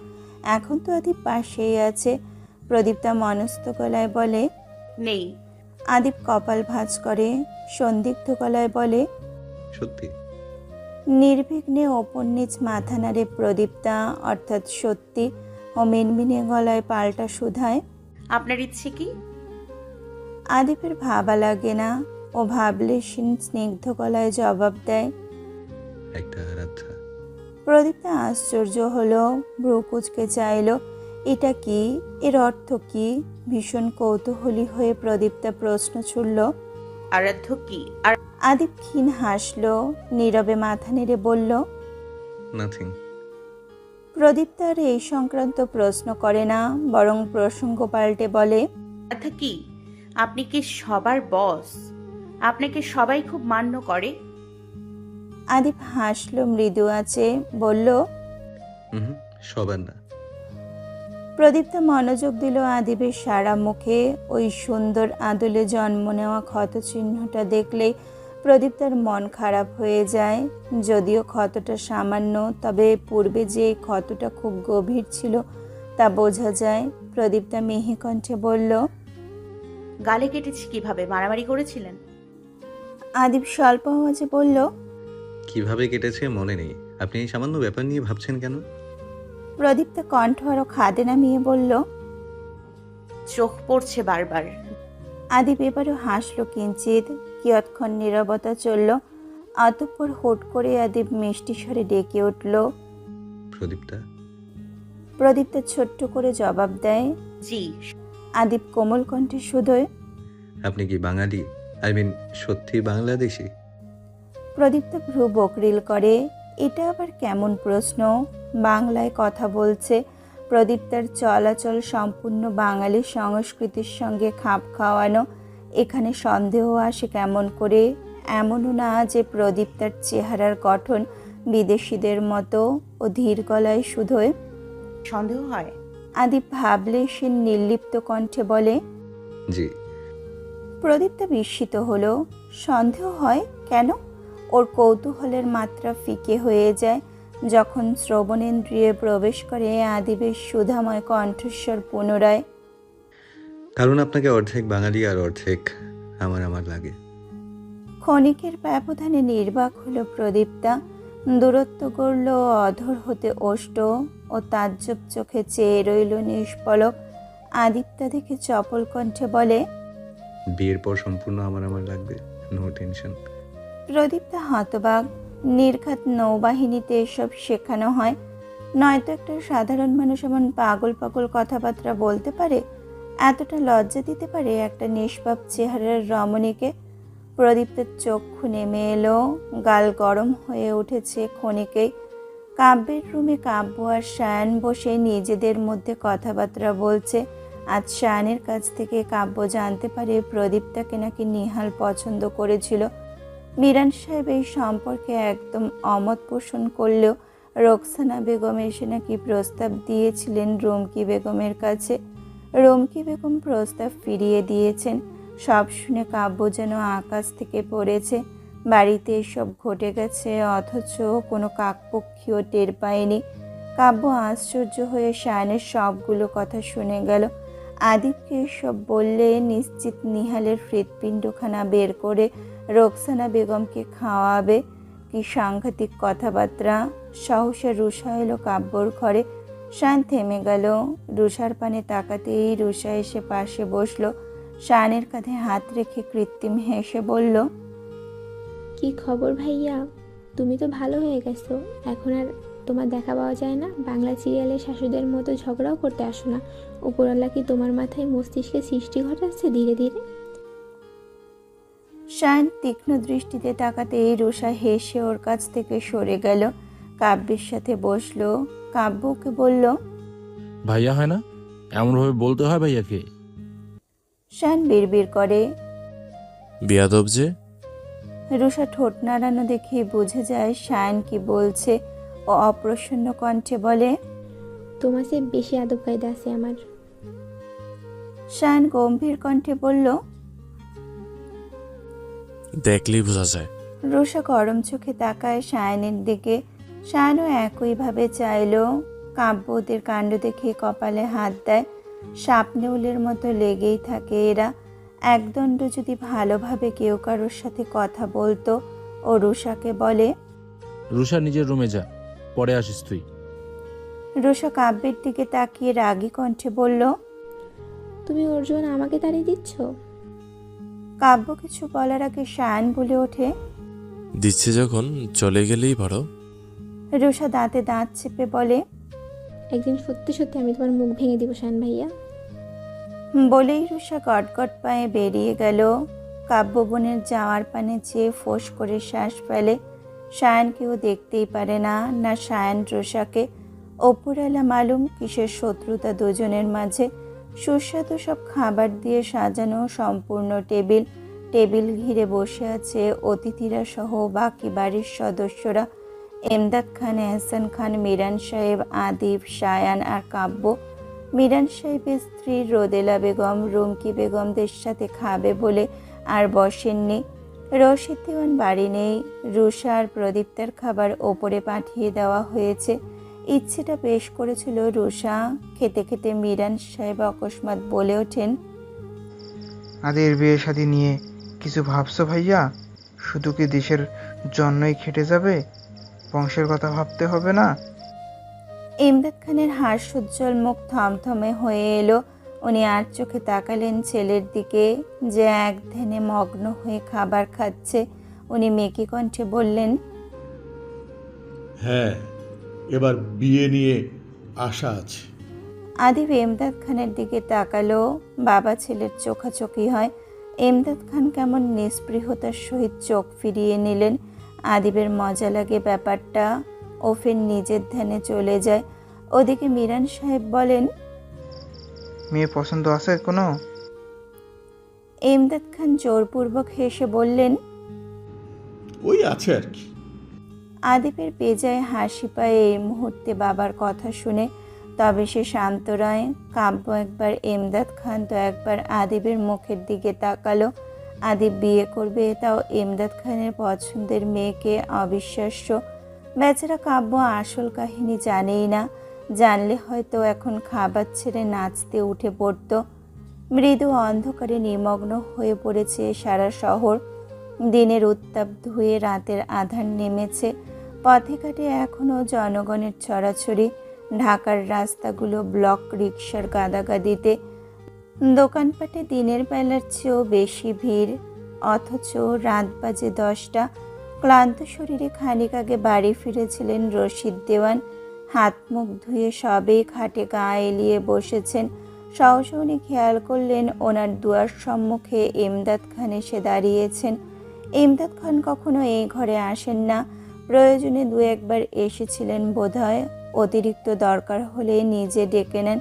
এখন তো আদিপ পাশেই আছে। প্রদীপ্তা মনস্থ গলায় বলে, নেই। আদিপ কপাল ভাঁজ করে। সন্দিগ্ধ গলায় বলে, সত্যি? নির্বিঘ্নে ওপর নিচ মাথা নাড়ে প্রদীপ্তা, অর্থাৎ সত্যি। ও মিনমিনে গলায় পাল্টা শুধায়, আপনার ইচ্ছে কি? আদিপের ভাবা লাগে না। ও ভাবলে স্নিগ্ধ গলায় জবাব দেয়, একটা আরাধ্যা। প্রদীপ্তা আশ্চর্য হলো। ভ্রু কুঁচকে চাইল, এটা কি? এর অর্থ কি? ভীষণ কৌতূহলী হয়ে প্রদীপ্তা প্রশ্ন ছুড়ল, আরাধ্য কি? আর আদিপ ক্ষীণ হাসলো। নীরবে মাথা নেড়ে বলল, নাথিং। প্রদীপ্তা আর এই সংক্রান্ত প্রশ্ন করে না, বরং প্রসঙ্গ পাল্টে বলে, আরাধ্যা কি? আপনি কি সবার বস? আপনাকে সবাই খুব মান্য করে? আদিপ হাসলো মৃদু আছে, বলল, হুম, সবার না। প্রদীপ্তা মনোযোগ দিল আদিবের সারা মুখে। ওই সুন্দর আদলে জন্ম নেওয়া ক্ষতচিহ্নটা দেখলেই প্রদীপ্তার মন খারাপ হয়ে যায়। যদিও ক্ষতটা সামান্য, তবে পূর্বে যে এই ক্ষতটা খুব গভীর ছিল তা বোঝা যায়। প্রদীপ্তা মিহি কণ্ঠে বলল, গালে কেটেছি কিভাবে? মারামারি করেছিলেন? আদিব স্বল্প আওয়াজে বলল, কিভাবে কেটেছে মনে নেই। আপনি এই সামান্য ব্যাপার নিয়ে ভাবছেন কেন? প্রদীপ্তা কণ্ঠ আরো খাদে নামিয়ে বলল। চোখ পড়ছে বারবার। আদিব এবারও হাসলো কিঞ্চিত। কিয়ৎক্ষণ নীরবতা চলল। অতঃপর হুট করে আদিব মিষ্টি স্বরে ডেকে উঠল। প্রদীপ্তা। প্রদীপ্তা ছোট্ট করে জবাব দেয়। জি। আদিব কোমল কণ্ঠে শুধোয়, আপনি কি বাঙালি? আই মিন সত্যি বাংলাদেশি? প্রদীপ্তা ভ্রু বকরিল করে। এটা আবার কেমন প্রশ্ন? বাংলায় কথা বলছে। প্রদীপ্তার চলাচল সম্পূর্ণ বাঙালি সংস্কৃতির সঙ্গে খাপ খাওয়ানো। এখানে সন্দেহ আসে কেমন করে? এমনও না যে প্রদীপ্তার চেহারার গঠন বিদেশিদের মতো। ও ধীর গলায় শুধোয়। সন্দেহ হয়? আদিব ভাবলে সে নির্লিপ্ত কণ্ঠে বলে। জি। প্রদীপ্তা বিস্মিত হলো। সন্দেহ হয় কেন? ওর কৌতূহলের মাত্রা ফিকে হয়ে যায় যখন শ্রবণেন্দ্রিয়ে প্রবেশ করে আদিবের সুধাময় কণ্ঠস্বর পুনরায়। কারণ আপনাকে অর্ধেক বাঙালি আর অর্ধেক আমার লাগে। ক্ষণিকের ব্যবধানে নির্বাক হলো প্রদীপ্তা। দূরত্ব গড়ল অধর হতে ওষ্ঠ। ও তাজ্জব চোখে চেয়ে রইল নিষ্পলক। আদিপ্তা দেখে চপল কণ্ঠে বলে, বিয়ের পর সম্পূর্ণ আমার লাগবে, নো টেনশন। প্রদীপ্তা হতবাক। নির্ঘাত নৌবাহিনীতে এসব শেখানো হয়? নয়তো একটা সাধারণ মানুষ এমন পাগল পাগল কথাবার্তা বলতে পারে? এতটা লজ্জা দিতে পারে একটা নিষ্পাপ চেহারার রমণীকে? প্রদীপ্তের চক্ষু নেমে এলো। গাল গরম হয়ে উঠেছে ক্ষণিকেই। কাব্যের রুমে কাব্য আর সায়ান বসে নিজেদের মধ্যে কথাবার্তা বলছে। আজ সায়ানের কাছ থেকে কাব্য জানতে পারে প্রদীপ্তাকে নাকি নিহাল পছন্দ করেছিল। মিরান সাহেব এই সম্পর্কে একদম অমত পোষণ করলেও রোকসানা বেগম এসে নাকি প্রস্তাব দিয়েছিলেন রুমকি বেগমের কাছে। রুমকি বেগম প্রস্তাব ফিরিয়ে দিয়েছেন। সব শুনে কাব্য যেন আকাশ থেকে পড়েছে। বাড়িতে এসব ঘটে গেছে অথচ কোনো কাকপক্ষীও টের পায়নি। কাব্য আশ্চর্য হয়ে সায়ানের সবগুলো কথা শুনে গেল। আদিবকে এসব বললে নিশ্চিত নিহালের হৃৎপিণ্ডখানা বের করে রোকসানা বেগমকে খাওয়াবে। কি সাংঘাতিক কথাবার্তা! সহসা রুষা এলো কাব্যর ঘরে। শান থেমে গেল। রুষার পানে তাকাতেই রুষা এসে পাশে বসলো। শানের কাঁধে হাত রেখে কৃত্রিম হেসে বলল, কি খবর ভাইয়া? তুমি তো ভালো হয়ে গেছো। এখন আর তোমার দেখা পাওয়া যায় না। বাংলা সিরিয়ালের শাশুদের মতো ঝগড়াও করতে আসো না। উপরওয়ালা কি তোমার মাথায় মস্তিষ্কে সৃষ্টি ঘটাচ্ছে ধীরে ধীরে? শান তীক্ষ্ণ দৃষ্টিতে তাকাতেই রুষা হেসে ওর কাছ থেকে সরে গেল। কাব্যের সাথে বসলো। কাব্যকে বলল, ভাইয়া হয় না? এমনভাবে বলতে হয় ভাইয়াকে? শান বিড়বিড় করে। বেয়াদব যে। রুষা ঠোঁট নাড়ানো দেখে বুঝে যায় শান কি বলছে। ও অপ্রসন্ন কণ্ঠে বলে, তোমার চেয়ে বেশি আদব কায়দা আছে আমার। শান গম্ভীর কণ্ঠে বলল, দেখলেই বোঝা যায়। রুষা গরম চোখে তাকায় শায়নের দিকে। শায়নও একইভাবে চাইল। কাব্য ওদের কাণ্ড দেখে কপালে হাত দেয়। সাপনেউলের মতো লেগেই থাকে এরা। একদণ্ড যদি ভালোভাবে কেউ কারোর সাথে কথা বলতো। ও রুষাকে বলে, রুষা নিজের রুমে যা, পরে আসিস তুই। রুষা কাব্যের দিকে তাকিয়ে রাগী কণ্ঠে বলল, তুমি ওর জন্য আমাকে তাড়িয়ে দিচ্ছ? কাব্য কিছু বলার আগে শায়ন বলে ওঠে, দিচ্ছে যখন চলে গেলেই ভালো। রুষা দাঁতে দাঁত চেপে বলে, একদিন সত্যি সত্যি আমি তোমার মুখ ভেঙে দিব শান ভাইয়া। বলেই রুষা গটগট পায়ে বেরিয়ে গেল। কাব্য বোনের যাওয়ার পানে চেয়ে ফোঁস করে শ্বাস ফেলে। শায়ান কেউ দেখতেই পারে না, না শায়ান রুষাকে। ওপরওয়ালা মালুম কিসের শত্রুতা দুজনের মাঝে। সুস্বাদু সব খাবার দিয়ে সাজানো সম্পূর্ণ টেবিল। টেবিল ঘিরে বসে আছে অতিথিরা সহ বাকি বাড়ির সদস্যরা। এমদাদ খান, এহসান খান, মিরান সাহেব, আদিব, শায়ান আর কাব্য। মিরান সাহেবের স্ত্রী রোদেলা বেগম রুমকি বেগমদের সাথে খাবে বলে আর বসেননি। রশিদ দেওয়ান বাড়ি নেই। রুষা আর প্রদীপ্তার খাবার ওপরে পাঠিয়ে দেওয়া হয়েছে। ইচ্ছেটা পেশ করেছিল রুষা। খেতে খেতে মিরান সাহেব অকস্মাৎ বলে ওঠেন, আদের বিয়ে শাদী নিয়ে কিছু ভাবছো ভাইয়া? শুধু কি দেশের জন্যই খেটে যাবে? বংশের কথা ভাবতে হবে না? ইমদাদ খানের হাস্যোজ্জ্বল মুখ থমথমে হয়ে এলো। উনি আর চোখে তাকালেন ছেলের দিকে, যে এক ধ্যানে মগ্ন হয়ে খাবার খাচ্ছে। উনি মেকি কণ্ঠে বললেন, হ্যাঁ, এবার বিয়ে নিয়ে আশা আছে। আদিব ইমদাদ খানের দিকে তাকালো। বাবা ছেলের চোখাচোখি হয়। ইমদাদ খান কেমন নিস্পৃহতার সহিত চোখ ফিরিয়ে নিলেন। আদিবের মজা লাগে ব্যাপারটা। ও ফের নিজের ধ্যানে চলে যায়। ওদিকে মিরান সাহেব বলেন, মেয়ে পছন্দ আছে কোনো? ইমদাদ খান জোরপূর্বক হেসে বললেন, ওই আছে আর কি। আদিবের বেজায় হাসি পায় এই মুহূর্তে বাবার কথা শুনে। তবে সে শান্ত রয়। কাব্য একবার ইমদাদ খান তো একবার আদিবের মুখের দিকে তাকালো। আদিব বিয়ে করবে, তাও ইমদাদ খানের পছন্দের মেয়েকে। অবিশ্বাস্য। বেচারা কাব্য আসল কাহিনী জানেই না। জানলে হয়তো এখন খাবার ছেড়ে নাচতে উঠে পড়তো। মৃদু অন্ধকারে নিমগ্ন হয়ে পড়েছে সারা শহর। দিনের উত্তাপ ধুয়ে রাতের আধার নেমেছে। পথে ঘাটে এখনও জনগণের ছড়াছড়ি। ঢাকার রাস্তাগুলো ব্লক রিকশার গাদাগাদিতে। দোকানপাটে দিনের বেলার চেয়েও বেশি ভিড়। অথচ রাত বাজে 10টা। ক্লান্ত শরীরে খানিক আগে বাড়ি ফিরেছিলেন রশিদ দেওয়ান। হাত মুখ ধুয়ে সবেই খাটে গা এলিয়ে বসেছেন। সহসা উনি খেয়াল করলেন ওনার দুয়ার সম্মুখে ইমদাদ খান এসে দাঁড়িয়েছেন। ইমদাদ খান কখনো এই ঘরে আসেন না। প্রয়োজনে দু একবার এসেছিলেন বোধহয়। অতিরিক্ত দরকার হলে নিজে ডেকে নেন।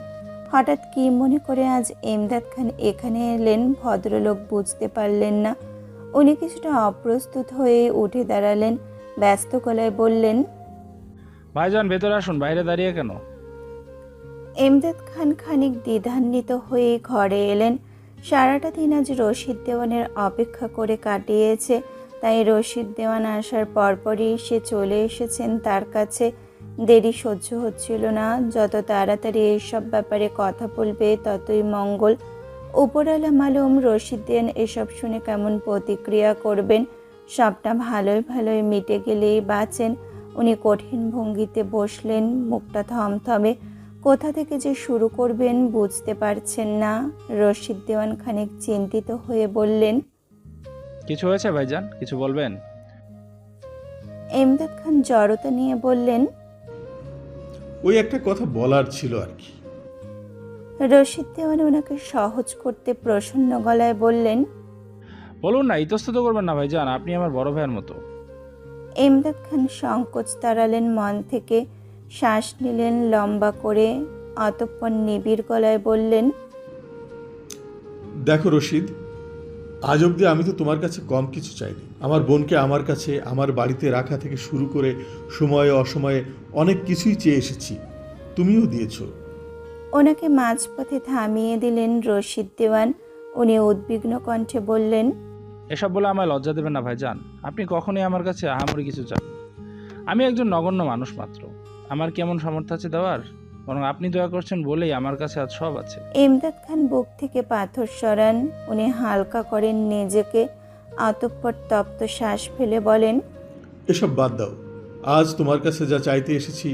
হঠাৎ কি মনে করে আজ ইমদাদ খান এখানে এলেন ভদ্রলোক বুঝতে পারলেন না। উনি কিছুটা অপ্রস্তুত হয়ে উঠে দাঁড়ালেন। ব্যস্ত গলায় বললেন, ভাইজান ভেতরে আসুন, বাইরে দাঁড়িয়ে কেন? ইমদাদ খান খানিক দ্বিধান্বিত হয়ে ঘরে এলেন। সারাটা দিন আজ রশিদ দেওয়ানের অপেক্ষা করে কাটিয়েছে। তাই রশিদ দেওয়ান আসার পরপরই সে চলে এসেছেন তার কাছে। দেরি সহ্য হচ্ছিল না। যত তাড়াতাড়ি এইসব ব্যাপারে কথা বলবে ততই মঙ্গল। উপরওয়ালা মালুম রশিদ দেওয়ান এসব শুনে কেমন প্রতিক্রিয়া করবেন। সবটা ভালোই ভালোই মিটে গেলেই বাঁচেন। উনি কঠিন ভঙ্গিতে বসলেন, মুখটা থমথমে। কোথা থেকে যে শুরু করবেন বুঝতে পারছেন না। রশিদ দেওয়ান খানিক চিন্তিত হয়ে বললেন, কিছু হয়েছে ভাইজান? কিছু বলবেন? ইমদাদ খান জড়তা নিয়ে বললেন, ওই একটা কথা বলার ছিল আর কি। রশিদ দেওয়ান ওনাকে সহজ করতে প্রসন্ন গলায় বললেন, বলুন না, ইতস্তত করবেন না ভাইজান, আপনি আমার বড় ভাইয়ের মতো। ইমদাদ খান সংকোচ তাড়ালেন মন থেকে। শ্বাস নিলেন লম্বা করে। অতঃপর নিবিড় গলায় বললেন, দেখো রশিদ, আজ অবধি আমি তো তোমার কাছে কম কিছু চাইনি। আমার বোনকে আমার কাছে, আমার বাড়িতে রাখা থেকে শুরু করে সময়ে অসময়ে অনেক কিছুই চেয়ে এসেছি, তুমিও দিয়েছো। ওনাকে মাঝপথে থামিয়ে দিলেন রশিদ দেওয়ান। উনি উদ্বিগ্ন কণ্ঠে বললেন, এসব বলে আমায় লজ্জা দেবেন না ভাইজান। আপনি কখনোই আমার কাছে আহামরি কিছু চান। আমি একজন নগণ্য মানুষ মাত্র। আমার কেমন সামর্থ্য আছে দেওয়ার? বরং আপনি দয়া করছেন বলেই আমার কাছে আজ সব আছে। ইমদাদ খান বুক থেকে পাথর সরান। উনি হালকা করেন নিজেকে। অতঃপর তপ্ত শ্বাস ফেলে বলেন, এসব বাদ দাও। আজ তোমার কাছে যা চাইতে এসেছি,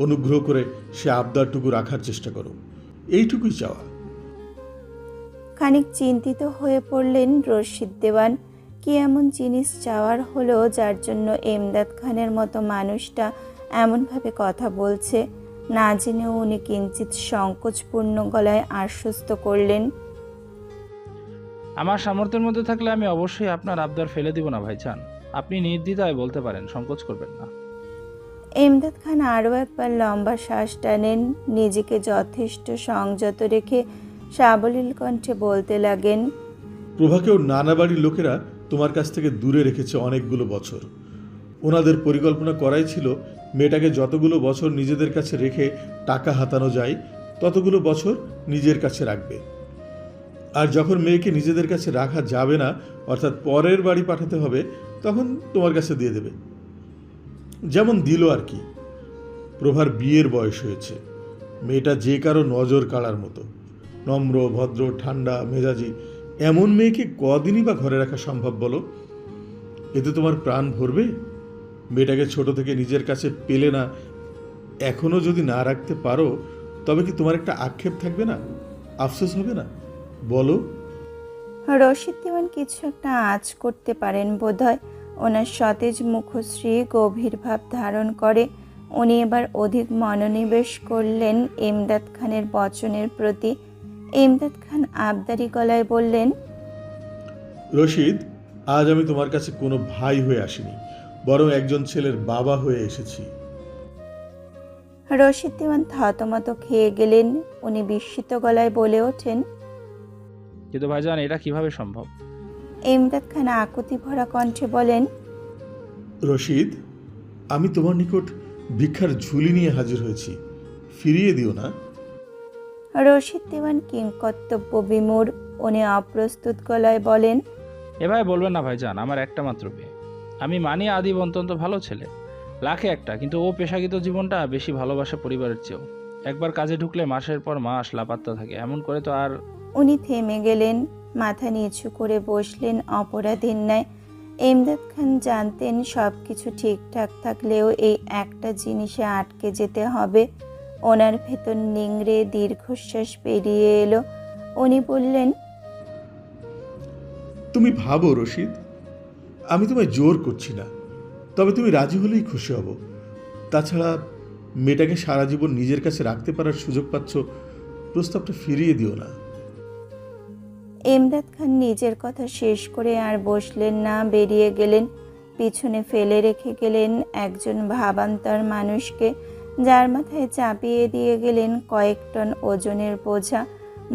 অনুগ্রহ করে সে আবদারটুকু রাখার চেষ্টা করো। এইটুকুই চাওয়া। খানিক চিন্তিত হয়ে পড়লেন রশিদ দেওয়ান। কি এমন জিনিস চাওয়ার হলো যার জন্য ইমদাদ খানের মতো মানুষটা এমনভাবে কথা বলছে? না জেনেও উনি কিঞ্চিত সংকোচপূর্ণ গলায় আশ্বস্ত করলেন, আমার সামর্থ্যের মধ্যে থাকলে আমি অবশ্যই আপনার আবদার ফেলে দিব না ভাইজান। আপনি নির্দ্বিধায় বলতে পারেন, সংকোচ করবেন না। ইমদাদ খান আরও একবার লম্বা শ্বাস টানেন। নিজেকে যথেষ্ট সংযত রেখে সাবলীল কণ্ঠে বলতে লাগেন, প্রভাকেও নানা বাড়ির লোকেরা তোমার কাছ থেকে দূরে রেখেছে অনেকগুলো বছর। ওনাদের পরিকল্পনা করাই ছিল মেয়েটাকে যতগুলো বছর নিজেদের কাছে রেখে টাকা হাতানো যায় ততগুলো বছর নিজের কাছে রাখবে। আর যখন মেয়েকে নিজেদের কাছে রাখা যাবে না, অর্থাৎ পরের বাড়ি পাঠাতে হবে, তখন তোমার কাছে দিয়ে দেবে। যেমন দিল আর কি। প্রভার বিয়ের বয়স হয়েছে। মেয়েটা যে কারো নজর কাড়ার মতো, নম্র, ভদ্র, ঠান্ডা মেজাজি। এমন মেয়েকে কদিনই বা ঘরে রাখা সম্ভব বলো? এতে তোমার প্রাণ ভরবে? মেয়েটাকে ছোট থেকে নিজের কাছে পেলে না, এখনো যদি না রাখতে পারো, তবে কি তোমার একটা আক্ষেপ থাকবে না? আফসোস হবে না? বলো। রশিদ দেওয়ান কিছু একটা আঁচ করতে পারেন বোধহয়। ওনার সতেজ মুখশ্রী গভীর ভাব ধারণ করে। উনি এবার অধিক মনোনিবেশ করলেন ইমদাদ খানের বচনের প্রতি। ইমদাদ খান আবদারি গলায় বললেন, রশিদ, আজ আমি তোমার কাছে কোনো ভাই হয়ে আসিনি, বরং একজন ছেলের বাবা হয়ে এসেছি। রশিদ দেওয়ান থতমত খেয়ে গেলেন। উনি বিস্মিত গলায় বলে ওঠেন, কিন্তু ভাইজান এটা কিভাবে সম্ভব? ইমদাদ খান আকুতি ভরা কণ্ঠে বলেন, রশিদ, আমি তোমার নিকট ভিক্ষার ঝুলি নিয়ে হাজির হয়েছি, ফিরিয়ে দিও না। রশিদ দেওয়ান কিংকর্তব্য বিমূঢ়। উনি অপ্রস্তুত গলায় বলেন, এভাবে বলবেন না ভাইজান, আমার একটা মাত্র মেয়ে। আমি মানি আদিব অত্যন্ত ভালো ছেলে, লাখে একটা, কিন্তু ও পেশাগত জীবনটা বেশি ভালোবাসে পরিবারের চেয়েও। একবার কাজে ঢুকলে মাসের পর মাস লাপাত্তা থাকে, এমন করে তো আর। উনি থেমে গেলেন, মাথা নিচু করে বসলেন অপরাধীর ন্যায়। ইমদাদ খান জানতেন সব কিছু ঠিকঠাক থাকলেও এই একটা জিনিসে আটকে যেতে হবে। ওনার ভেতর নিংড়ে দীর্ঘশ্বাস বেরিয়ে এলো। উনি বললেন, তুমি ভাবো রশিদ, আমি তোমায় জোর করছি না, তবে তুমি রাজি হলেই খুশি হব। তাছাড়া মেয়েটাকে সারা জীবন নিজের কাছে রাখতে পারার সুযোগ পাচ্ছ, প্রস্তাবটা ফিরিয়ে দিও না। ইমদাদ খান নিজের কথা শেষ করে আর বসলেন না, বেরিয়ে গেলেন। পিছনে ফেলে রেখে গেলেন একজন ভাবান্তর মানুষকে, যার মাথায় চাপিয়ে দিয়ে গেলেন কয়েক টন ওজনের বোঝা।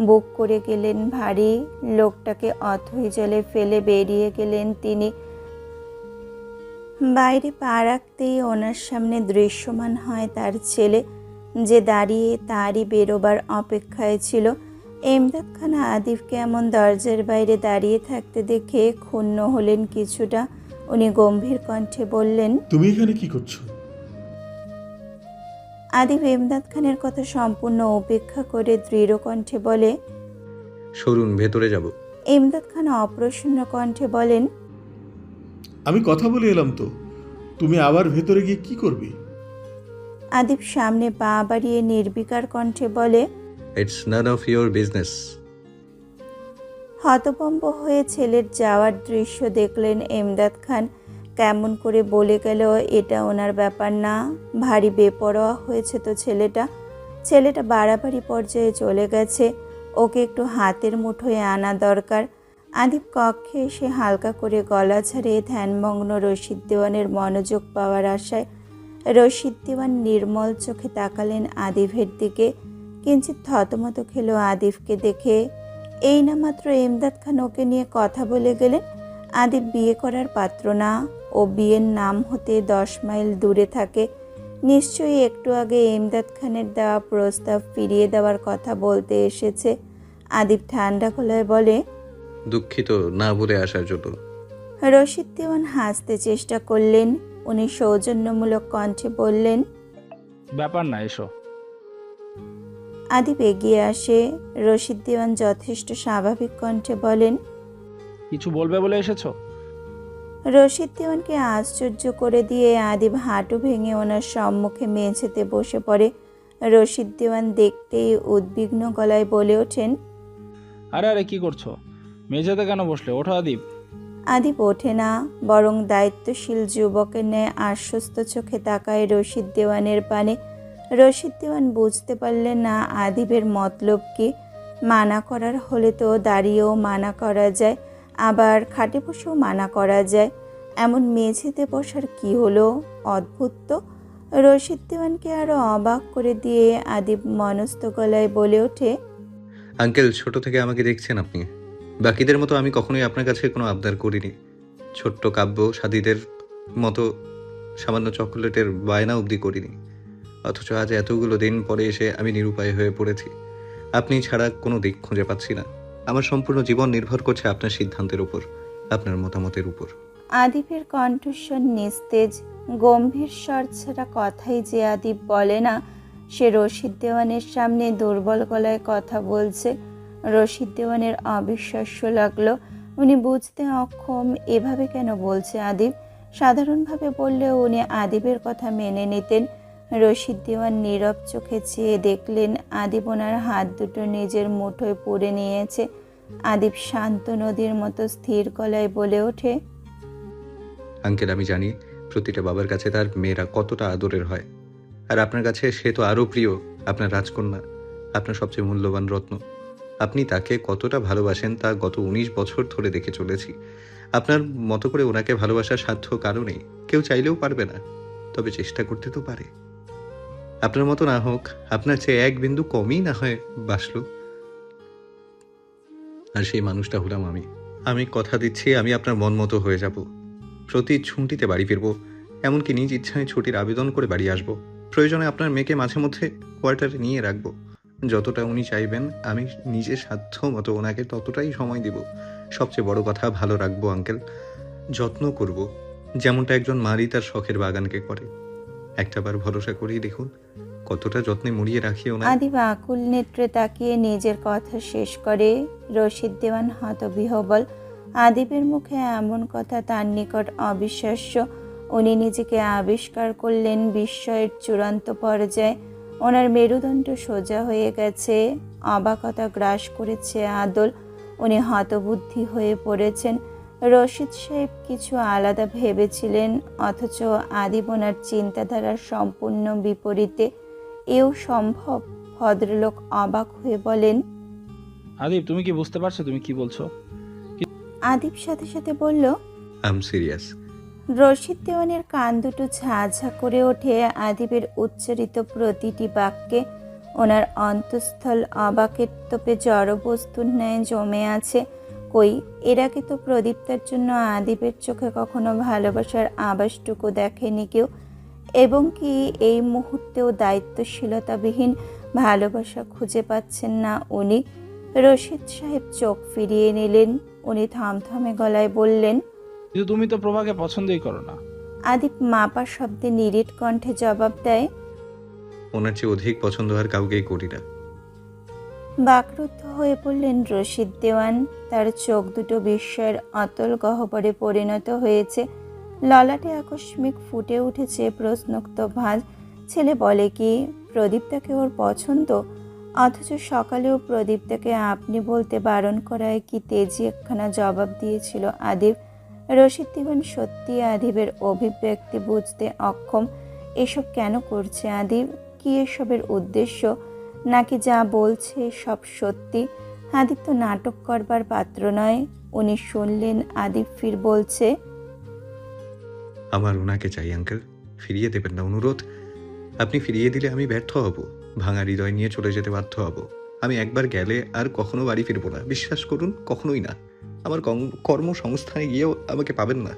বুক করে গেলেন ভারী। লোকটাকে অথই জলে ফেলে বেরিয়ে গেলেন তিনি। বাইরে পা রাখতেই ওনার সামনে দৃশ্যমান হয় তার ছেলে, যে দাঁড়িয়ে তারই বেরোবার অপেক্ষায় ছিল। ইমদাদ খান আদিফকে এমন দরজার বাইরে দাঁড়িয়ে থাকতে দেখে ক্ষুণ্ণ হলেন কিছুটা। উনি গম্ভীর কণ্ঠে বললেন, তুমি এখানে কি করছো? আদিফ ইমদাদ খানের কথা সম্পূর্ণ উপেক্ষা করে দৃঢ় কণ্ঠে বলে, সরুন, ভেতরে যাব। ইমদাদ খান অপ্রসন্ন কণ্ঠে বলেন, আমি কথা বলে এলাম তো, তুমি আবার ভেতরে গিয়ে কি করবে? আদিফ সামনে পা বাড়িয়ে নির্বিকার কণ্ঠে বলে, it's none of your business. হতভম্ব হয়ে ছেলের যাওয়ার দৃশ্য দেখলেন ইমদাদ খান। কেমন করে বলে গেল এটা ওনার ব্যাপার না? ভারী বেপরোয়া হয়েছে তো ছেলেটা বাড়াবাড়ি পর্যায়ে চলে গেছে। ওকে একটু হাতের মুঠোয় আনা দরকার। আদিপ কক্ষে এসে হালকা করে গলা ছাড়িয়ে ধ্যানমগ্ন রশিদ দেওয়ানের মনোযোগ পাওয়ার আশায় রশিদ দেওয়ান নির্মল চোখে তাকালেন আদিফের দিকে। কিঞ্চিত থতমত খেলো আদিফকে দেখে। এই না মাত্র ইমদাদ খান ওকে নিয়ে কথা বলে গেলেন। আদিফ বিয়ে করার পাত্র না, ও বিয়ের নাম হতে 10 মাইল দূরে থাকে। নিশ্চয়ই একটু আগে ইমদাদ খানের দেওয়া প্রস্তাব ফিরিয়ে দেওয়ার কথা বলতে এসেছে। আদিফ ঠান্ডা গলায় বলে, দুঃখিত না বলে আসার জন্য। রশিদ দেওয়ান হাসতে চেষ্টা করলেন। উনি সৌজন্যমূলক কণ্ঠে বললেন, ব্যাপার না, এসো। আদিপ এগিয়ে আসে। রশিদ দেওয়ান যথেষ্ট স্বাভাবিক কণ্ঠে বলেন, কিছু বলবে বলে এসেছো? রশিদ দেওয়ানকে আশ্চর্য করে দিয়ে আদিব হাঁটু ভেঙে ওনার সম্মুখে মেঝেতে বসে পড়ে। রশিদ দেওয়ান দেখতেই উদ্বিগ্ন গলায় বলে ওঠেন, আরে আরে কি করছো? মেঝেতে কেন বসলে? ওঠো আদিব। আদিব ওঠে না, বরং দায়িত্বশীল যুবকের ন্যায় আশ্বস্ত চোখে তাকায় রশিদ দেওয়ানের পানে। রশিদ দেওয়ান বুঝতে পারলেন না আদিবের মতলব কি। মানা করার হলে তো দাঁড়িয়েও মানা করা যায়, আবার খাটে বসেও মানা করা যায়। এমন মেঝেতে বসার কি হলো? অদ্ভুত তো। রশিদ দেওয়ানকে আরো অবাক করে দিয়ে আদিব মনস্থ গলায় বলে ওঠে, আঙ্কেল, ছোট থেকে আমাকে দেখছেন আপনি। বাকিদের মতো আমি কখনোই আপনার কাছে কোনো আবদার করিনি। ছোট্ট কাব্য সাদীদের মতো সামান্য চকোলেটের বায়না অবধি করিনি। অথচ আজ এতগুলো দিন পরে এসে আমি নিরুপায় হয়ে পড়েছি। আপনি ছাড়া কোনো দিক খুঁজে পাচ্ছি না। আমার সম্পূর্ণ জীবন নির্ভর করছে আপনার সিদ্ধান্তের উপর, আপনার মতামতের উপর। আদিবের কণ্ঠস্বর নিস্তেজ, গম্ভীর স্বর ছাড়া কথাই যে আদিব বলে না। সে রশিদ দেওয়ানের সামনে দুর্বল গলায় কথা বলছে। রশিদ দেওয়ানের অবিশ্বাস্য লাগলো। উনি বুঝতে অক্ষম, এভাবে কেন বলছে আদিব। সাধারণভাবে বললেও উনি আদিবের কথা মেনে নিতেন। রশিদ দেওয়ান নীরব চোখে চেয়ে দেখলেন আদিব ওনার হাত দুটো নিজের মুঠোয় পুড়ে নিয়েছে। আদিব শান্ত নদীর মতো স্থির গলায় বলে ওঠে, আঙ্কেল, আমি জানি প্রতিটা বাবার কাছে তার মেয়েরা কতটা আদরের হয়, আর আপনার কাছে সে তো আরও প্রিয়। আপনার রাজকন্যা, আপনার সবচেয়ে মূল্যবান রত্ন। আপনি তাকে কতটা ভালোবাসেন তা গত 19 বছর ধরে দেখে চলেছি। আপনার মতো করে ওনাকে ভালোবাসার সাধ্য কারো নেই, কেউ চাইলেও পারবে না, তবে চেষ্টা করতে তো পারে। আপনার মতো না হোক, আপনার চেয়ে এক বিন্দু কমই না হয় বাসলো, আর সেই মানুষটা হলাম আমি। আমি কথা দিচ্ছি, আমি আপনার মন মতো হয়ে যাব। প্রতি ছুটিতে বাড়ি ফিরবো, এমনকি নিজ ইচ্ছায় ছুটির আবেদন করে বাড়ি আসবো। প্রয়োজনে আপনার মেয়েকে মাঝে মধ্যে কোয়ার্টারে নিয়ে রাখবো। যতটা উনি চাইবেন আমি নিজের সাধ্য মতো ওনাকে ততটাই সময় দিব। সবচেয়ে বড় কথা, ভালো রাখবো আঙ্কেল, যত্ন করব, যেমনটা একজন মালি তার শখের বাগানকে করে। একটাবার ভরসা করেই দেখুন কতটা যত্নে মুড়িয়ে রাখি ওনার। আদিব আকুল নেত্রে তাকিয়ে নিজের কথা শেষ করে। রশিদ দেওয়ান হতবিহ্বল। আদিবের মুখে এমন কথা তার নিকট অবিশ্বাস্য। উনি নিজেকে আবিষ্কার করলেন বিস্ময়ের চূড়ান্ত পর্যায়ে। ওনার মেরুদণ্ড সোজা হয়ে গেছে, অবাকতা গ্রাস করেছে আদল। উনি হতবুদ্ধি হয়ে পড়েছেন। রশিদ সাহেব কিছু আলাদা ভেবেছিলেন, অথচ আদিব ওনার চিন্তাধারার সম্পূর্ণ বিপরীতে। এও সম্ভব? ভদ্রলোক অবাক হয়ে বলেন, আদিব, তুমি কি বুঝতে পারছো তুমি কি বলছো? আদিব সাথে সাথে বলল, আই এম সিরিয়াস। রশিদ দেওয়ানের কান দুটো ঝাঁঝা করে ওঠে আদিবের উচ্চারিত প্রতিটি বাক্যে। ওনার অন্তঃস্থল অবাকের তোপে জড়বস্তুর ন্যায় জমে আছে। কই, এর আগে তো প্রদীপ্তার জন্য আদিবের চোখে কখনো ভালোবাসার আভাসটুকু দেখেনি কেউ, এবং কি এই মুহূর্তেও দায়িত্বশীলতাবিহীন ভালোবাসা খুঁজে পাচ্ছেন না উনি। রশিদ সাহেব চোখ ফিরিয়ে নিলেন। উনি থমথমে গলায় বললেন, কিন্তু তুমি তো প্রভাকে পছন্দই করো না। আদিব মাপা শব্দে নিরিট কণ্ঠে জবাব দেয়, ওনার চেয়ে অধিক পছন্দ আর কাউকেই করি না। বাকরুদ্ধ হয়ে পড়লেন রশিদ দেওয়ান। তার চোখ দুটো বিস্ময়ের অতল গহ্বরে পরিণত হয়েছে। ললাটে আকস্মিক ফুটে উঠেছে প্রশ্নোক্ত ভাঁজ। ছেলে বলে কি প্রদীপ্তাকে ওর পছন্দ, অথচ সকালেও প্রদীপ্তাকে আপনি বলতে বারণ করায় কি তেজি একখানা জবাব দিয়েছিল আদিব। রশিদ দেওয়ান সত্যি আদিবের অভিব্যক্তি বুঝতে অক্ষম। এসব কেন করছে আদিব? কি এসবের উদ্দেশ্য? নাকি যা বলছে সব সত্যি? আদিব তো নাটক করবার পাত্র নয়। উনি শুনলেন আদিব ফির বলছে, আমার ওনাকে চাই আঙ্কেল, ফিরিয়ে দেবেন না অনুরোধ। আপনি ফিরিয়ে দিলে আমি ব্যর্থ হব, ভাঙা হৃদয় নিয়ে চলে যেতে বাধ্য হব। আমি একবার গেলে আর কখনো বাড়ি ফিরবো না, বিশ্বাস করুন, কখনোই না। আমার কর্মসংস্থানে গিয়েও আমাকে পাবেন না।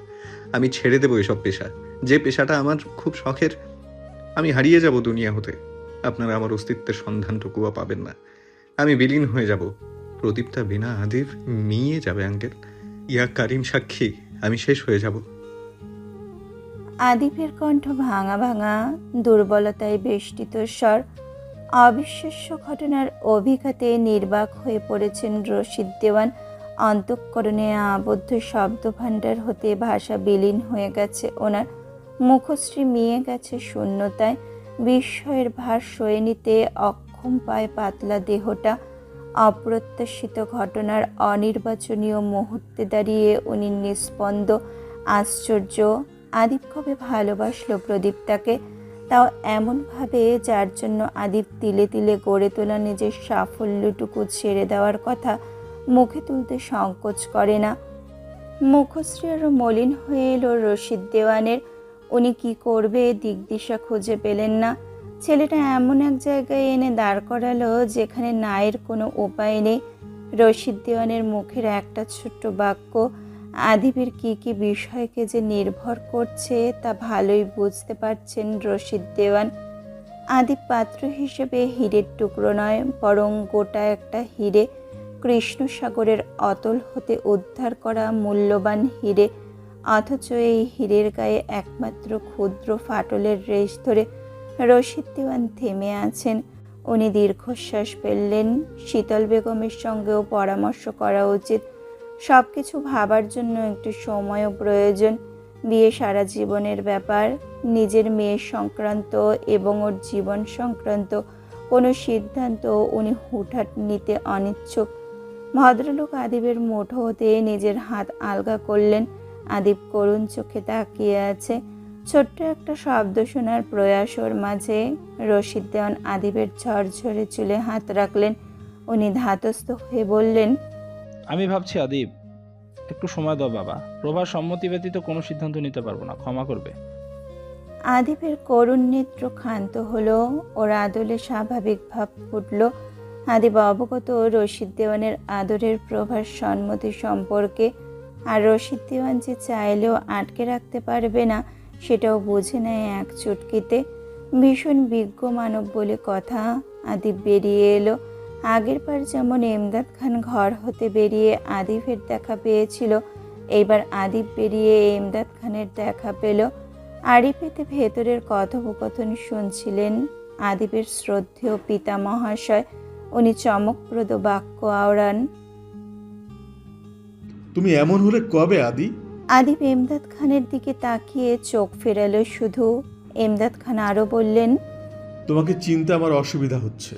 আমি ছেড়ে দেবো এসব পেশা, যে পেশাটা আমার খুব শখের। আমি হারিয়ে যাব দুনিয়া হতে। আপনারা আমার অস্তিত্বের সন্ধানটুকুও পাবেন না। আমি বিলীন হয়ে যাব। প্রদীপটা বিনা আদিব মিয়ে যাবে আঙ্কেল। ইয়া কারিম সাক্ষী, আমি শেষ হয়ে যাব। আদিবের কণ্ঠ ভাঙা ভাঙা, দুর্বলতায় বেষ্টিত স্বর। অবিশ্বাস্য ঘটনার অভিঘাতে নির্বাক হয়ে পড়েছেন রশিদ দেওয়ান। অন্তঃকরণে আবদ্ধ শব্দভাণ্ডার হতে ভাষা বিলীন হয়ে গেছে ওনার। মুখশ্রী মিয়ে গেছে শূন্যতায়। বিস্ময়ের ভার সয়ে নিতে অক্ষম পায় পাতলা দেহটা। অপ্রত্যাশিত ঘটনার অনির্বাচনীয় মুহূর্তে দাঁড়িয়ে উনি নিস্পন্দ, আশ্চর্য। আদিব কবে ভালোবাসলো প্রদীপ্তাকে, তাও এমনভাবে যার জন্য আদিব তিলে তিলে গড়ে তোলা নিজের সাফল্যটুকু ছেড়ে দেওয়ার কথা মুখে তুলতে সংকোচ করে না। মুখশ্রী আরও মলিন হয়ে এলো রশিদ দেওয়ানের। উনি কি করবে দিকদিশা খুঁজে পেলেন না। ছেলেটা এমন এক জায়গায় এনে দাঁড় করালো যেখানে নায়ের কোনো উপায় নেই। রশিদ দেওয়ানের মুখের একটা ছোট্ট বাক্য আদিবের কি কি বিষয়কে যে নির্ভর করছে তা ভালোই বুঝতে পারছেন রশিদ দেওয়ান। আদিপ পাত্র হিসেবে হীরের টুকরো নয়, বরং গোটা একটা হীরে, কৃষ্ণসাগরের অতল হতে উদ্ধার করা মূল্যবান হীরে। অথচ এই হীরের গায়ে একমাত্র ক্ষুদ্র ফাটলের রেশ ধরে রশিদ দেওয়ান থেমে আছেন। উনি দীর্ঘশ্বাস ফেললেন। শীতল বেগমের সঙ্গেও পরামর্শ করা উচিত। সব কিছু ভাবার জন্য একটু সময়ও প্রয়োজন। বিয়ে সারা জীবনের ব্যাপার। নিজের মেয়ের সংক্রান্ত এবং ওর জীবন সংক্রান্ত কোনো সিদ্ধান্ত উনি হুটহাট নিতে অনিচ্ছুক। ভদ্রলোক আদিবের মুঠো হতে নিজের হাত আলগা করলেন। আদিব করুণ চোখে তাকিয়ে আছে। ছোট্ট একটা শব্দ শোনার প্রয়াস ওর মাঝে। রশিদ দেওয়ান আদিবের ঝরঝরে চুলে হাত রাখলেন। উনি ধাতস্থ হয়ে বললেন, আমি ভাবছি আদিব, একটু সময় দাও বাবা। প্রভার সম্মতি ব্যতীত কোনো সিদ্ধান্ত নিতে পারবো না, ক্ষমা করবে। আদিবের করুণ নেত্র ক্ষান্ত হলো। ওর আদলে স্বাভাবিক ভাব ফুটল। আদিব অবগত রশিদ দেওয়ানের আদরের প্রভার সম্মতি সম্পর্কে। আর রশিদ দেওয়ান যে চাইলেও আটকে রাখতে পারবে না সেটাও বুঝে নেয় এক চুটকিতে। ভীষণ বিজ্ঞ মানব বলে কথা। আদিব বেরিয়ে এলো। আগের বার যেমন এমদাদ খান ঘর হতে বেরিয়ে আদিবের দেখা পেয়েছিল, এইবার আদিব বেরিয়ে এমদাদ খানের দেখা পেল। আড়ি পেতে ভেতরের কথোপকথন শুনছিলেন আদিবের শ্রদ্ধেয় পিতা মহাশয়। উনি চমকপ্রদ বাক্য আওড়ান, তুমি এমন হলে কবে আদি? আদিব এমদাদ খানের দিকে তাকিয়ে চোখ ফেরালো শুধু। এমদাদ খান আরও বললেন, তোমাকে চিনতে আমার অসুবিধা হচ্ছে।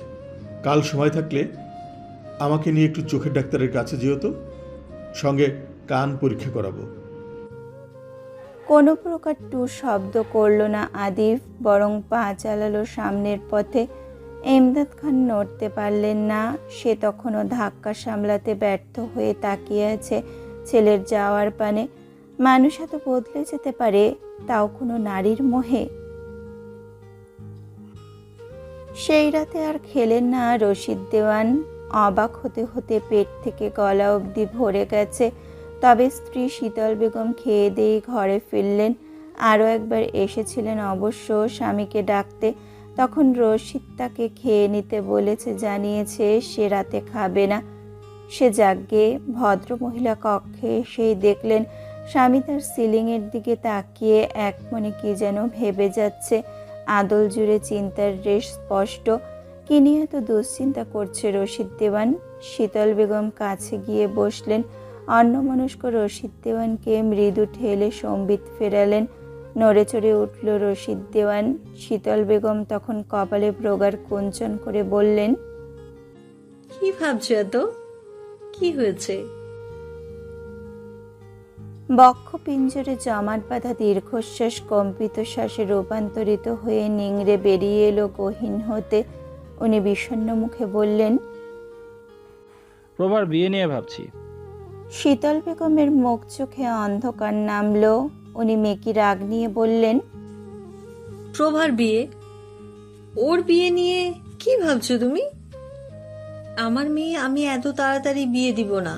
কাল সময় থাকলে আমাকে নিয়ে একটু চোখের ডাক্তারের কাছে যেও তো, সঙ্গে কান পরীক্ষা করাবো। কোনো প্রকার টু শব্দ করল না আদিব, বরং পা চালালো সামনের পথে। এমদাদ খান নড়তে পারলেন না। সে তখনও ধাক্কা সামলাতে ব্যর্থ হয়ে তাকিয়ে আছে ছেলের যাওয়ার পানে। মানুষ এত বদলে যেতে পারে, তাও কোনো নারীর মোহে। সেই রাতে আর খেলেন না রশিদ দেওয়ান। অবাক হতে হতে পেট থেকে গলা অবধি ভরে গেছে। তবে স্ত্রী শীতল বেগম খেয়ে দিয়ে ঘরে ফিরলেন। আরও একবার এসেছিলেন অবশ্য স্বামীকে ডাকতে। তখন রশিদ তাকে খেয়ে নিতে বলেছে, জানিয়েছে সে রাতে খাবে না। সে যাগ্যে ভদ্রমহিলা কক্ষে এসেই দেখলেন স্বামী তার সিলিংয়ের দিকে তাকিয়ে এক মনে কি যেন ভেবে যাচ্ছে। আদল জুড়ে চিন্তার রেশ স্পষ্ট। কি নিয়ে এত দুশ্চিন্তা করছে রশিদ দেওয়ান? শীতল বেগম কাছে গিয়ে বসলেন। অন্যমনস্ক রশিদ দেওয়ানকে মৃদু ঠেলে সম্বিত ফেরালেন। নড়ে চড়ে উঠল রশিদ দেওয়ান। শীতল বেগম তখন কপালে প্রগাঢ় কুঞ্চন করে বললেন, কি ভাবছো এত? কি হয়েছে? বক্ষ পিঞ্জরে জমাট বাঁধা দীর্ঘশ্বাস কম্পিত শ্বাসে রূপান্তরিত হয়ে নিংড়ে বেরিয়ে এলো গহীন হতে। উনি বিষণ্ণ মুখে বললেন, প্রভার বিয়ে নিয়ে ভাবছি। শীতল বেগমের মুখ চোখে অন্ধকার নামলো। উনি মেকি রাগ নিয়ে বললেন, প্রভার বিয়ে? ওর বিয়ে নিয়ে কি ভাবছো তুমি? আমার মেয়ে আমি এত তাড়াতাড়ি বিয়ে দিব না।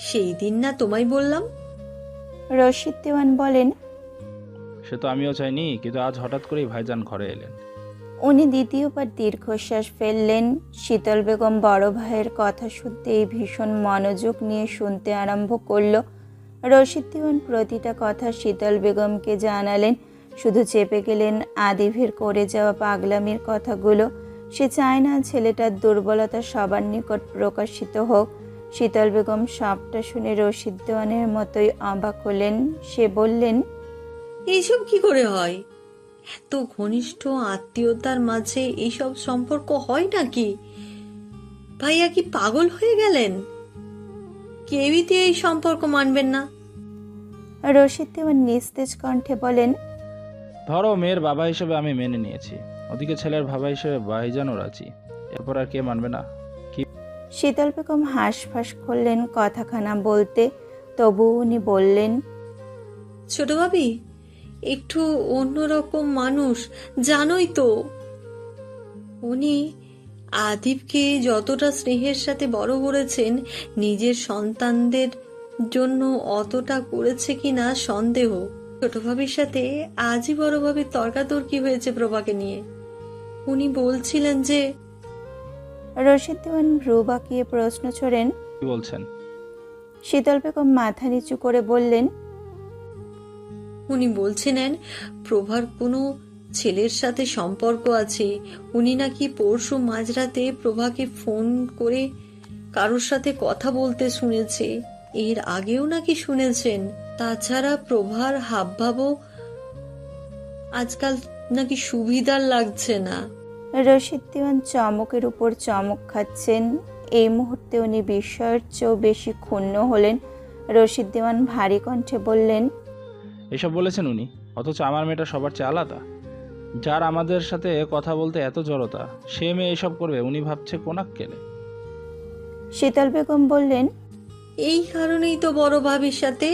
সেই দিন না তোমায় বললাম? রশিদ দেওয়ান বলেন, সে তো আমিও চাইনি, কিন্তু আজ হঠাৎ করেই ভাইজান ঘরে এলেন। উনি দ্বিতীয়বার দীর্ঘশ্বাস ফেললেন। শীতল বেগম বড় ভাইয়ের কথা শুনতেই ভীষণ মনোযোগ নিয়ে শুনতে আরম্ভ করল। রশিদ দেওয়ান প্রতিটা কথা শীতল বেগমকে জানালেন। শুধু চেপে গেলেন আদিভের করে যাওয়া পাগলামির কথাগুলো। সে চায় না ছেলেটার দুর্বলতা সবার নিকট প্রকাশিত হোক। শীতল বেগম সবটা শুনে রশিদ দেওয়ানের মতোই অবাক হলেন। সে বললেন, এইসব কি করে হয়? এত ঘনিষ্ঠ আত্মীয়তার মাঝে এইসব সম্পর্ক হয় নাকি? ভাইয়া কি পাগল হয়ে গেলেন? কেউই তো এই সম্পর্ক মানবেন না। রশিদ দেওয়ান নিস্তেজ কণ্ঠে বলেন, ধরো মেয়ের বাবা হিসেবে আমি মেনে নিয়েছি, ওদিকে ছেলের বাবা হিসেবে ভাইজানও রাজি, এরপর আর কে মানবে না? শীতল বেগম হাঁসফাঁস করলেন কথাখানা বলতে। তবু উনি বললেন, ছোট ভাবি একটু অন্যরকম মানুষ, জানোই তো। উনি আদিবকে যতটা স্নেহের সাথে বড় করেছেন, নিজের সন্তানদের জন্য অতটা করেছে কিনা সন্দেহ। ছোট ভাবির সাথে আজই বড় ভাবির তর্কাতর্কি হয়েছে প্রভাকে নিয়ে। উনি বলছিলেন যে রশিদ দেওয়ান ভ্রু বাঁকিয়ে প্রশ্ন ছড়েন। কি বলছেন? শীতল বেগম মাথা নিচু করে বললেন, উনি বলছিলেন প্রভার কোনো ছেলের সাথে সম্পর্ক আছে। উনি নাকি পরশু মাঝরাতে প্রভাকে ফোন করে কারোর সাথে কথা বলতে শুনেছে, এর আগেও নাকি শুনেছেন। তাছাড়া প্রভার হাবভাবও আজকাল নাকি সুবিধার লাগছে না। রশিদ দেওয়ান চমকের উপর চমক খাচ্ছেন। এই মুহূর্তে উনি বিস্ময়ের চেয়েও বেশি ক্ষুণ্ণ হলেন। রশিদ দেওয়ান ভারী কণ্ঠে বললেন, এসব বলেছেন উনি, অথচ আমার মেয়েটা সবার চেয়ে আলাদা। যার আমাদের সাথে কথা বলতে এত জড়তা, সে মেয়ে এসব করবে উনি ভাবছে কোনাক কেলে। শীতল বেগম বললেন, এই কারণেই তো বড় ভাবির সাথে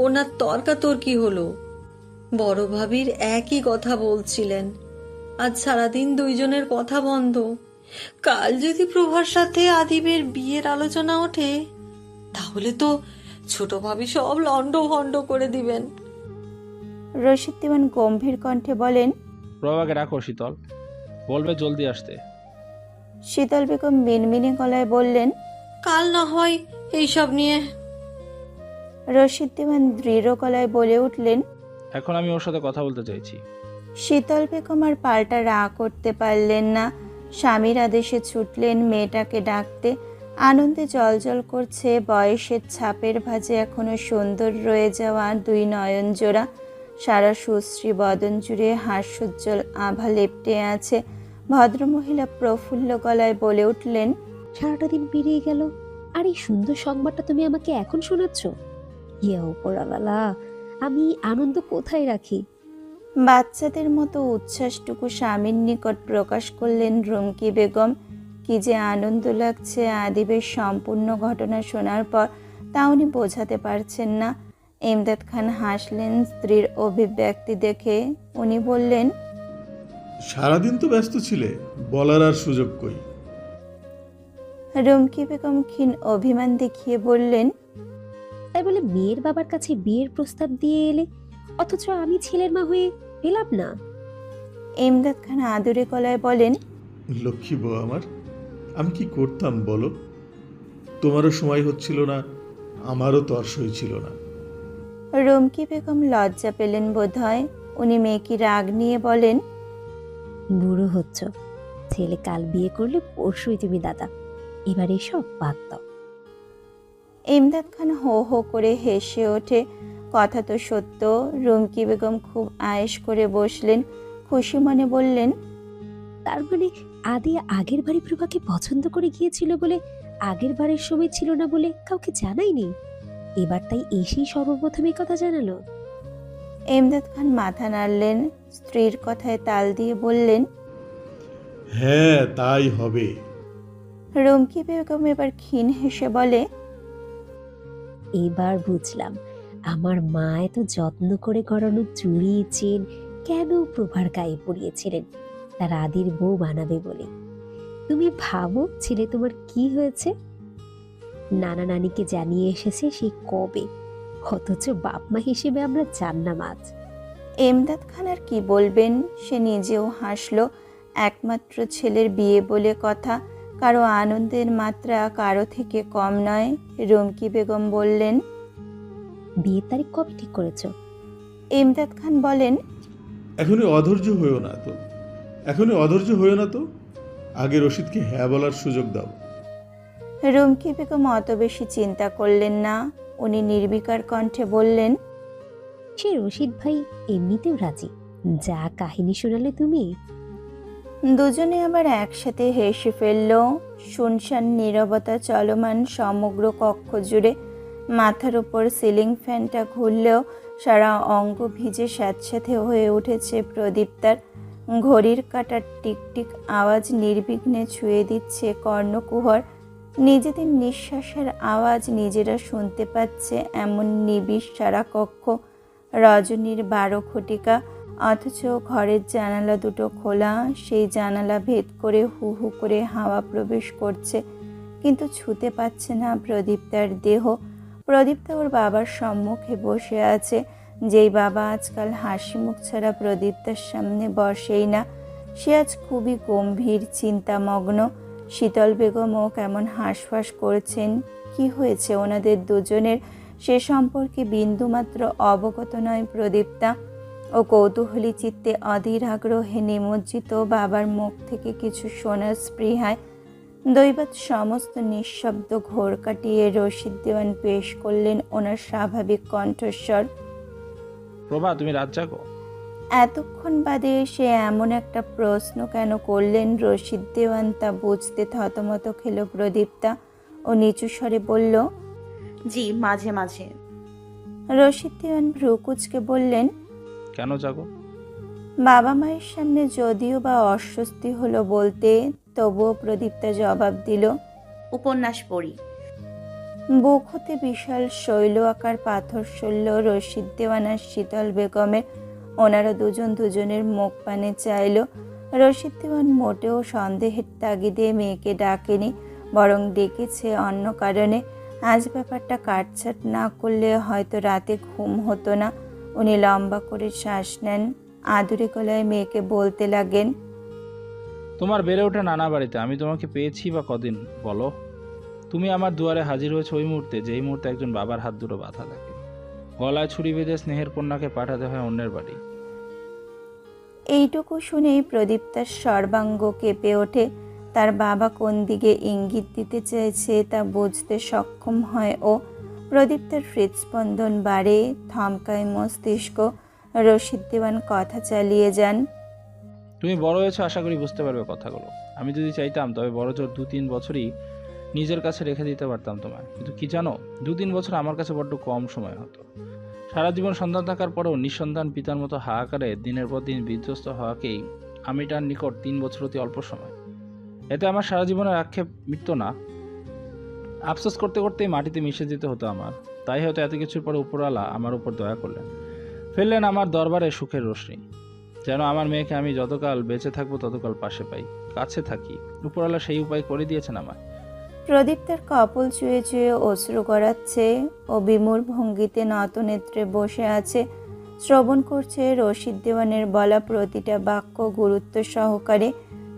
ওনার তর্কাতর্কি হলো। বড় ভাবির একই কথা বলছিলেন। আজ সারাদিন দুইজনের কথা বন্ধ। কাল যদি প্রভার সাথে আদিবের বিয়ের আলোচনা ওঠে, তাহলে তো ছোট ভাবি সব লন্ডভন্ড করে দিবেন। রশিদ দেওয়ান গম্ভীর কণ্ঠে বলেন, প্রভাকে রাখো শীতল, বলবে জলদি আসতে। শীতল বেগম মিনমিনে গলায় বললেন, কাল না হয় এইসব নিয়ে। রশিদ দেওয়ান দৃঢ় গলায় বলে উঠলেন। এখন আমি ওর সাথে কথা বলতে চাইছি। শীতল বেগম আর পাল্টা রাগ করতে পারলেন না। স্বামীর আদেশে ছুটলেন মেয়েটাকে ডাকতে। আনন্দে জলজল করছে বয়সের ছাপের ভাঁজে এখনো সুন্দর রয়ে যাওয়া দুই নয়ন জোড়া। সারা সুশ্রী বদন জুড়ে হাস্যোজ্জ্বল আভা লেপ্টে আছে। ভদ্রমহিলা প্রফুল্ল গলায় বলে উঠলেন, সারাটা দিন পেরিয়ে গেল, আর এই সুন্দর সংবাদটা তুমি আমাকে এখন শোনাচ্ছ? ইয়া উপরাওয়ালা, আমি আনন্দ কোথায় রাখি? বাচ্চাদের মতো উচ্ছ্বাসটুকু স্বামীর নিকট প্রকাশ করলেন রুমকি বেগম। কি যে আনন্দ লাগছে আদিবের সম্পূর্ণ ঘটনা শোনার পর, তা উনি বোঝাতে পারছেন না। ইমদাদ খান হাসলেন স্ত্রীর অভিব্যক্তি দেখে। উনি বললেন, সারাদিন তো ব্যস্ত ছিলে, বলার আর সুযোগ কই। রুমকি বেগম ক্ষীণ অভিমান দেখিয়ে বললেন, তাই বলে মেয়ের বাবার কাছে বিয়ের প্রস্তাব দিয়ে এলে, অথচ আমি ছেলের মা হয়ে পেলাম না। ইমদাদ খান আদুরে গলায় বলেন, লক্ষ্মী বউ আমার, আমি কি করতাম বলো? তোমারও সময় হচ্ছিল না, আমারও তো আর সই ছিল না। রুমকি বেগম লজ্জা পেলেন বোধহয়। উনি মেয়েকে রাগ নিয়ে বলেন, বুড়ো হচ্ছ, ছেলে কাল বিয়ে করলে পরশুই তুমি দাদা, এবার এসব বাদ দাও। ইমদাদ খান হো হো করে হেসে ওঠে। কথা তো সত্য। রুমকি বেগম খুব আয়েশ করে বসলেন। খুশি মনে বললেন, তার মানে আদি আগের বাড়ি প্রভাকে পছন্দ করে গিয়েছিল বলে, আগের বারের সময় ছিল না বলে কাউকে জানাইনি, এবার তাই এসেই সর্বপ্রথম এই কথা জানালো। ইমদাদ খান মাথা নাড়লেন। স্ত্রীর কথায় তাল দিয়ে বললেন, হ্যাঁ তাই হবে। রুমকি বেগম এবার ক্ষীণ হেসে বলে, এবার বুঝলাম আমার মা এত যত্ন করে গড়ানো চুড়ি চেন কেন প্রভার গায়ে পরিয়েছিলেন, তার আদির বউ বানাবে বলে। তুমি ভাবো ছেলে তোমার কি হয়েছে, নানা নানিকে জানিয়ে এসেছে সেই কবে, অথচ বাপ মা হিসেবে আমরা জানলাম আজ। ইমদাদ খান আর কি বলবেন, সে নিজেও হাসল। একমাত্র ছেলের বিয়ে বলে কথা, কারো আনন্দের মাত্রা কারো থেকে কম নয়। রুমকি বেগম বললেন, বিয়ের তারিখ কবে ঠিক করেছো? ইমদাদ খান বলেন, এখনই অধৈর্য হয়েও না তো, এখনই অধৈর্য হয়েও না তো, আগে রশিদকে হ্যাঁ বলার সুযোগ দাও। রুমকি বেগম অত বেশি চিন্তা করলেন না। উনি নির্বিকার কণ্ঠে বললেন, সে রশিদ ভাই এমনিতেও রাজি, যা কাহিনী শোনালে তুমি। দুজনে আবার একসাথে হেসে ফেলল। শুনশান নীরবতা চলমান সমগ্র কক্ষ জুড়ে। মাথার উপর সিলিং ফ্যানটা ঘুরলেও সারা অঙ্গ ভিজে স্যাঁতস্যাঁতে হয়ে উঠেছে প্রদীপ্তার। ঘড়ির কাঁটার টিকটিক আওয়াজ নির্বিঘ্নে ছুঁয়ে দিচ্ছে কর্ণকুহর। নিজেদের নিঃশ্বাসের আওয়াজ নিজেরা শুনতে পাচ্ছে এমন নিবিড় সারা কক্ষ। রজনীর 12 ঘটিকা, অথচ ঘরের জানালা দুটো খোলা। সেই জানালা ভেদ করে হু হু করে হাওয়া প্রবেশ করছে, কিন্তু ছুঁতে পাচ্ছে না প্রদীপ্তার দেহ। প্রদীপ্তা ওর বাবার সম্মুখে বসে আছে, যেই বাবা আজকাল হাসি মুখ ছাড়া প্রদীপ্তার সামনে বসেই না, সে আজ খুবই গম্ভীর চিন্তামগ্ন। শীতল বেগমও কেমন হাঁসফাঁস করছেন। কি হয়েছে ওনাদের দুজনের সে সম্পর্কে বিন্দুমাত্র অবগত নয় প্রদীপ্তা। ও কৌতূহলী চিত্তে অধীর আগ্রহে নিমজ্জিত বাবার মুখ থেকে কিছু শোনার স্পৃহায় দৈবাৎ সমস্ত নিঃশব্দ ঘোর কাটিয়ে রশিদ দেওয়ান পেশ করলেন ওনার স্বাভাবিক কণ্ঠস্বর। প্রভা, তুমি রাত জাগো? এতক্ষণ বাদে সে এমন একটা প্রশ্ন কেন করলেন রশিদ দেওয়ান তা বুঝতে থতমত খেল প্রদীপ্তা ও নিচু স্বরে বলল, জি, মাঝে মাঝে। রশিদ দেওয়ান ভ্রুকুচকে বললেন, কেন জাগো? বাবা মায়ের সামনে যদিও বা অস্বস্তি হলো বলতে, তবুও প্রদীপ্তা জবাব দিল, উপন্যাস পড়ি। বুক হতে বিশাল শৈল আকার পাথর সরল রশিদ দেওয়ান আর শীতল বেগমের। ওনারা দুজনের মুখ পানে চাইল। রশিদ দেওয়ান মোটেও সন্দেহের তাগিদে মেয়েকে ডাকেনি, বরং ডেকেছে অন্য কারণে। আজ ব্যাপারটা কাটছাট না করলে হয়তো রাতে ঘুম হতো না। উনি লম্বা করে শ্বাস নেন, আদুরে গলায় মেয়েকে বলতে লাগেন, তোমার বেড়ে ওঠা নানা বাড়িতে আমি তোমাকে পেয়েছি বা কদিন বলো? তুমি আমার দুয়ারে হাজির হয়েছে ওই মুহূর্তে, যেই মুহূর্তে একজন বাবার হাত দুটো বাঁধা থাকে, গলায় ছুরি বেঁধে স্নেহের কন্যাকে পাঠাতে হয় অন্যের বাড়ি। এইটুকু শুনেই প্রদীপ্তার সর্বাঙ্গ কেঁপে ওঠে। তার বাবা কোন দিকে ইঙ্গিত দিতে চেয়েছে তা বুঝতে সক্ষম হয় ও। প্রদীপ্তার হৃদস্পন্দন বাড়ে, থমকায় মস্তিষ্ক। রশিদ দেওয়ান কথা চালিয়ে যান, তুমি বড় হয়েছো, আশা করি বুঝতে পারবে কথাগুলো। আমি যদি চাইতাম তবে বড় জোর 2-3 বছরই নিজের কাছে রেখে দিতে পারতাম তোমায়। কিন্তু কি জানো, 2-3 বছর আমার কাছে বড্ড কম সময় হতো। সারা জীবন সন্তান থাকার পরেও নিঃসন্তান পিতার মতো হাহাকারে দিনের পর দিন বিধ্বস্ত হওয়াকেই আমি তার নিকট 3 বছর অতি অল্প সময়। এতে আমার সারা জীবনের আক্ষেপ মিটত না। আফসোস করতে করতেই মাটিতে মিশে যেতে হতো আমার। তাই হয়তো এত কিছুর পরে উপরওয়ালা আমার উপর দয়া করলেন, ফেললেন আমার দরবারে সুখের রশ্মি, যেন আমার মেয়েকে আমি যতকাল বেঁচে থাকবো ততকাল পাশে পাই, কাছে থাকি। উপরওয়ালা সেই উপায় করে দিয়েছেন আমায়। প্রদীপ্তার কপল চুয়ে চুয়ে অশ্রু গড়াচ্ছে ও বিমূঢ় ভঙ্গিতে নত নেত্রে বসে আছে। শ্রবণ করছে রশিদ দেওয়ানের বলা প্রতিটা বাক্য গুরুত্ব সহকারে।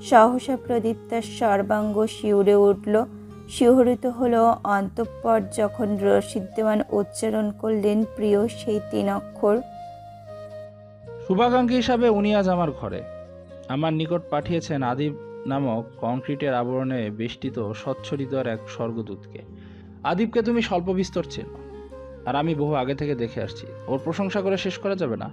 সহসা প্রদীপ্তার সর্বাঙ্গ শিউরে উঠল। শিহরিত হলো অন্তঃপর যখন রশিদ দেওয়ান উচ্চারণ করলেন প্রিয় সেই 3 অক্ষর। শুভাকাঙ্ক্ষী হিসাবে উনি আজ আমার ঘরে। আমার নিকট পাঠিয়েছেন আদিব নামক কংক্রিটের আবরণে বেষ্টিত স্বচ্ছ হৃদয়ের এক স্বর্গদূতকে। আদিবকে তুমি স্বল্প বিস্তর চেনো, আর আমি বহু আগে থেকে দেখে আসছি। ওর প্রশংসা করে শেষ করা যাবে না।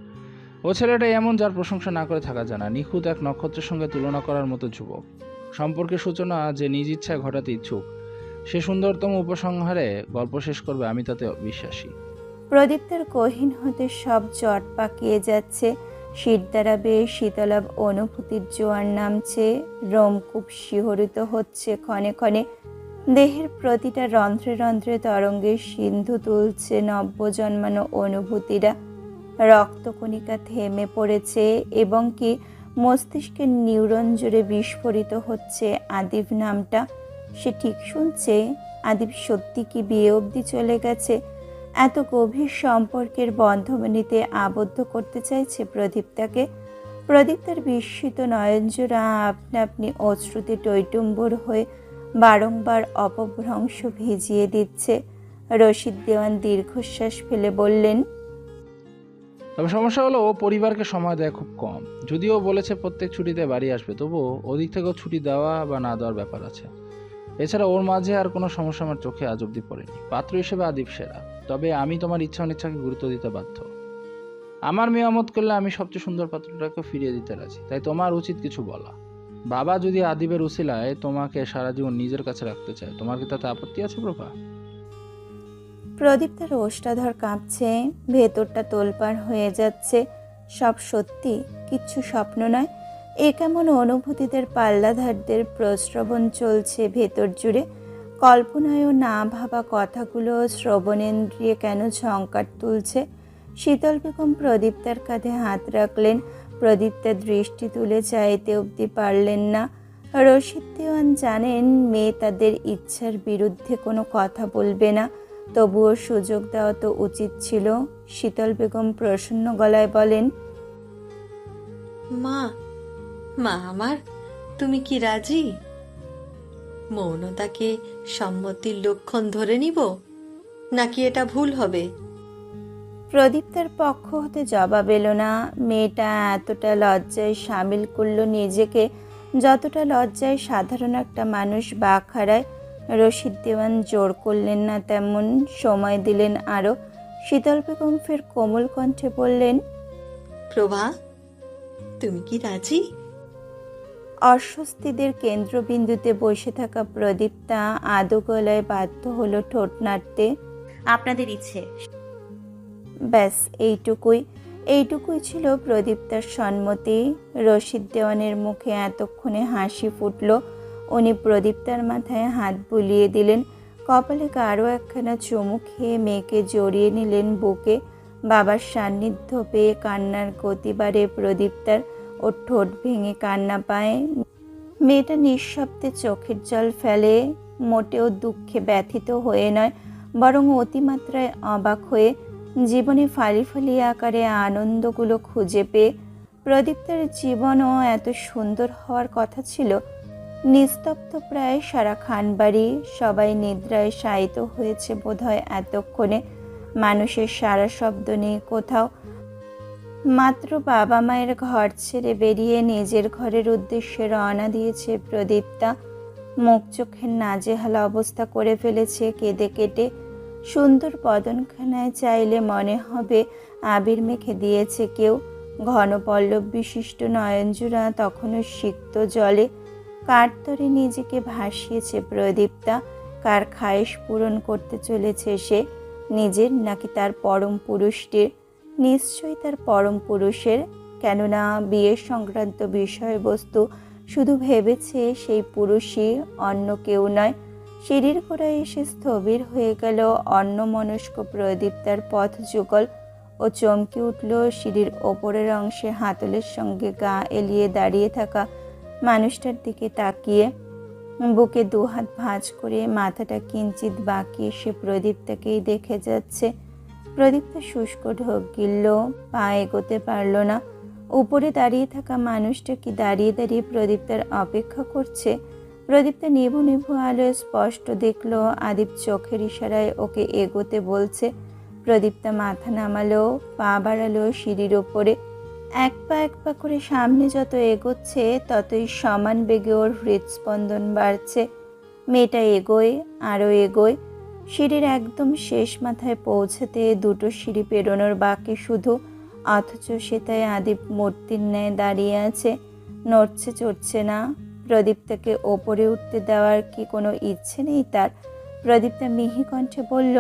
ও ছেলেটাই এমন যার প্রশংসা না করে থাকা যায় না। নিখুঁত এক নক্ষত্রের সঙ্গে তুলনা করার মতো যুবক। সম্পর্কের সূচনা যে নিজ ইচ্ছায় ঘটাতে ইচ্ছুক, সে সুন্দরতম উপসংহারে গল্প শেষ করবে, আমি তাতে বিশ্বাসী। প্রদীপ্তার গহীন হতে সব জট পাকিয়ে যাচ্ছে। শীত দ্বারা বেশ শীতলাভ অনুভূতির জোয়ার নামছে। রোমকূপ শিহরিত হচ্ছে ক্ষণে ক্ষণে। দেহের প্রতিটা রন্ধ্রে রন্ধ্রে তরঙ্গের সিন্ধু তুলছে নব্য জন্মানো অনুভূতিরা। রক্তকণিকা থেমে পড়েছে এবং কি মস্তিষ্কের নিউরন জুড়ে বিস্ফোরিত হচ্ছে আদিব নামটা। সে ঠিক শুনছে? আদিব সত্যি কি বিয়ে অবধি চলে গেছে? এত গভীর সম্পর্কের বন্ধনীতে আবদ্ধ করতে চাইছে প্রদীপ্তাকে। প্রদীপ্তার বিস্মিত নয়নজোড়া আপনা আপনি অশ্রুতে টইটুম্বুর হয়ে বারংবার অপভ্রংশ ভিজিয়ে দিচ্ছে। রশিদ দেওয়ান দীর্ঘশ্বাস ফেলে বললেন, তবে সমস্যা হলো ও পরিবারকে সময় দেয় খুব কম। যদিও বলেছে প্রত্যেক ছুটিতে বাড়ি আসবে, তবুও ওদিক থেকেও ছুটি দেওয়া বা না দেওয়ার ব্যাপার আছে। এছাড়া ওর মাঝে আর কোনো সমস্যা আমার চোখে আজ অব্দি পড়েনি। পাত্র হিসেবে আদিব সেরা, তবে আমি তোমার ইচ্ছা অনিচ্ছাকে গুরুত্ব দিতে বাধ্য। আমার মেয়ামত করলে আমি সবচেয়ে সুন্দর পাত্রটাকে ফিরিয়ে দিতে রাজি। তাই তোমার উচিত কিছু বলা। বাবা যদি আদিবের উসিলায় তোমাকে সারা জীবন নিজের কাছে রাখতে চায়, তোমার কি তাতে আপত্তি আছে প্রভা? প্রদীপ্তার ওষ্ঠাধর কাঁপছে, ভেতরটা তোলপাড় হয়ে যাচ্ছে। সব সত্যি, কিচ্ছু স্বপ্ন নয়। এ কেমন অনুভূতিদের পাল্লাধারদের প্রশ্রবণ চলছে ভেতর জুড়ে। কল্পনায়ও না ভাবা কথাগুলো শ্রবণেন্দ্রিয়ে কেন ঝঙ্কার তুলছে। শীতল বেগম প্রদীপ্তার কাঁধে হাত রাখলেন। প্রদীপ্তার দৃষ্টি তুলে চাইতে অবধি পারলেন না। রশিদ দেওয়ান জানেন মেয়ে তাদের ইচ্ছার বিরুদ্ধে কোনো কথা বলবে না। তবুও সুযোগ দেওয়া তো উচিত ছিল। শীতল বেগম প্রসন্ন গলায় বলেন, মা মা আমার, তুমি কি রাজি? মৌনতাকে সম্মতির লক্ষণ ধরে নিব, নাকি এটা ভুল হবে? প্রদীপ্তার পক্ষ হতে জবাব এলো না। মেয়েটা এতটা লজ্জায় সামিল করলো নিজেকে, যতটা লজ্জায় সাধারণ একটা মানুষ বাঁক হারায়। রশিদ দেওয়ান জোর করলেন না, তেমন সময় দিলেন আরো। শীতল বেগম ফের কোমল কণ্ঠে বললেন, প্রভা, তুমি কি রাজি? অস্বস্তিদের কেন্দ্রবিন্দুতে বসে থাকা প্রদীপ্তা আদো গলায় বাধ্য হলো ঠোঁট নাড়তে। আপনাদের ইচ্ছে। ব্যাস এইটুকুই ছিল প্রদীপ্তার সম্মতি। রশিদ দেওয়ানের মুখে এতক্ষণে হাসি ফুটল। উনি প্রদীপ্তার মাথায় হাত বুলিয়ে দিলেন, কপালে গাঢ় একখানা চুমু খেয়ে মেয়েকে জড়িয়ে নিলেন বুকে। বাবার সান্নিধ্য পেয়ে কান্নার গতি বাড়ে প্রদীপ্তার। ওর ঠোঁট ভেঙে কান্না পায়। মেয়েটা নিঃশব্দে চোখের জল ফেলে, মোটেও দুঃখে ব্যথিত হয়ে নয়, বরং অতিমাত্রায় অবাক হয়ে। জীবনে ফালি ফালি আকারে আনন্দগুলো খুঁজে পেয়ে। প্রদীপ্তার জীবনও এত সুন্দর হওয়ার কথা ছিল। নিস্তব্ধ প্রায় সারা খানবাড়ি, সবাই নিদ্রায় শায়িত হয়েছে বোধহয় এতক্ষণে। মানুষের সারা শব্দ নেই কোথাও। মাত্র বাবা মায়ের ঘর ছেড়ে বেরিয়ে নিজের ঘরের উদ্দেশ্যে রওনা দিয়েছে প্রদীপ্তা। মুখ চোখের নাজেহাল অবস্থা করে ফেলেছে কেঁদে কেটে। সুন্দর বদনখানায় চাইলে মনে হবে আবির মেখে দিয়েছে কেউ। ঘন পল্লব বিশিষ্ট নয়নজোড়া তখনও সিক্ত জলে। কার তরে নিজেকে ভাসিয়েছে প্রদীপ্তা? কার খায়েশ পূরণ করতে চলেছে সে? নিজের নাকি তার পরম পুরুষটির? নিশ্চয়ই তার পরম পুরুষের, কেননা বিয়ের সংক্রান্ত বিষয়বস্তু শুধু ভেবেছে সেই পুরুষই, অন্য কেউ নয়। সিঁড়ির গোড়ায় এসে স্থবির হয়ে গেল অন্যমনস্ক প্রদীপ্তার পথ যুগল। ও চমকে উঠল সিঁড়ির ওপরের অংশে হাতলের সঙ্গে গা এলিয়ে দাঁড়িয়ে থাকা মানুষটার দিকে তাকিয়ে। বুকে দুহাত ভাঁজ করে মাথাটা কিঞ্চিত বাঁকিয়ে সে প্রদীপ্তাকেই দেখে যাচ্ছে। প্রদীপ্তা শুষ্ক ঢোক গিলল, পা এগোতে পারল না। উপরে দাঁড়িয়ে থাকা মানুষটা কি দাঁড়িয়ে দাঁড়িয়ে প্রদীপ্তার অপেক্ষা করছে? প্রদীপ্তা নিভু নিভু আলোয় স্পষ্ট দেখলো আদিপ চোখের ইশারায় ওকে এগোতে বলছে। প্রদীপ্তা মাথা নামালো, পা বাড়ালো সিঁড়ির ওপরে। এক পা করে সামনে যত এগোচ্ছে ততই সমান বেগে ওর হৃদস্পন্দন বাড়ছে। মেয়েটা এগোয়, আরও এগোয়। সিঁড়ির একদম শেষ মাথায় পৌঁছাতে দুটো সিঁড়ি পেরোনোর বাকি শুধু, অথচ সে তাই আদিপ মূর্তির ন্যায় দাঁড়িয়ে আছে, নড়ছে চড়ছে না। প্রদীপ্তাকে ওপরে উঠতে দেওয়ার কি কোনো ইচ্ছে নেই তার? প্রদীপ্তা মিহি কণ্ঠে বলল,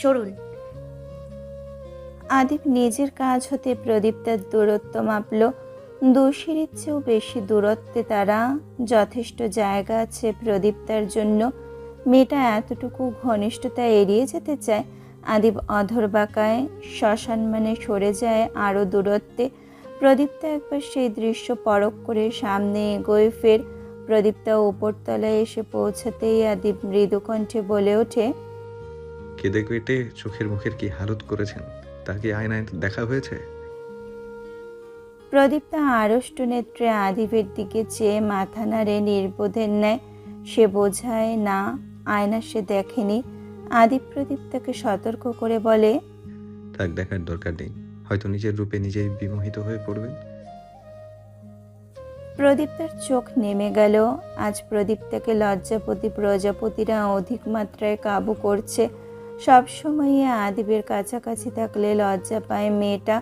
সরুন। আদিপ নিজের কাজ হতে প্রদীপ্তার দূরত্ব মাপল। দু সিঁড়ির চেয়েও বেশি দূরত্বে তারা। যথেষ্ট জায়গা আছে প্রদীপ্তার জন্য। মেয়েটা এতটুকু ঘনিষ্ঠতা এড়িয়ে যেতে চায়। আদিপ অধর বাঁকায়, শ্মশান মানে সরে যায় আরও দূরত্বে। প্রদীপ্তা একবার সেই দৃশ্য পরখ করে সামনে এগোয় ফের। প্রদীপ্তা উপরতলায় এসে পৌঁছাতেই আদিপ মৃদু কণ্ঠে বলে ওঠে, কেঁদে কেটে চোখের মুখের কি হালত করেছেন তা কি আয়নায় দেখা হয়েছে? প্রদীপ্তা আড়ষ্ট নেত্রে আদিপের দিকে চেয়ে মাথা নাড়ে নির্বোধের ন্যায়। সে বোঝায় না, আয়না সে দেখেনি। আদিপ প্রদীপ্তাকে সতর্ক করে বলে, থাক, দেখার দরকার নেই, হয়তো নিজের রূপে নিজেই বিমোহিত হয়ে পড়বেন। প্রদীপ্তার চোখ নেমে গেল। আজ প্রদীপ্তাকে লজ্জাপতি প্রজাপতিরা অধিক মাত্রায় কাবু করছে। সবসময় আদিবের কাছাকাছি থাকলে লজ্জা পায় মেয়েটা,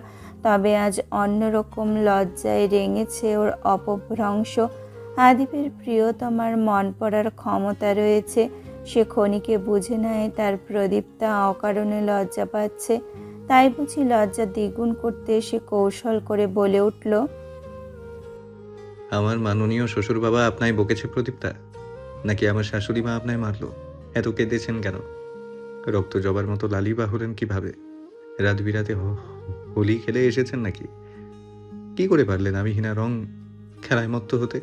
তবে আজ অন্যরকম লজ্জায় রেঙেছে ওর অপভ্রংশ। আদিবের প্রিয়তমার মন পড়ার ক্ষমতা রয়েছে। সে ক্ষণিকে বুঝে নেয় তার প্রদীপ্তা অকারণে লজ্জা পাচ্ছে। তাই বুঝি লজ্জা দ্বিগুণ করতে সে কৌশল করে বলে উঠল, আমার মাননীয় শ্বশুর বাবা আপনায় বকেছে প্রদীপ্তা, নাকি আমার শাশুড়ি মা আপনায় মারলো? এত কেঁদেছেন কেন? রক্ত জবার মতো লালি বা হলেন কিভাবে? রাত বিরাতে হোলি খেলে এসেছেন নাকি? কি করে পারলেন আমি হিনা রং খেলায় মত্ত হতে?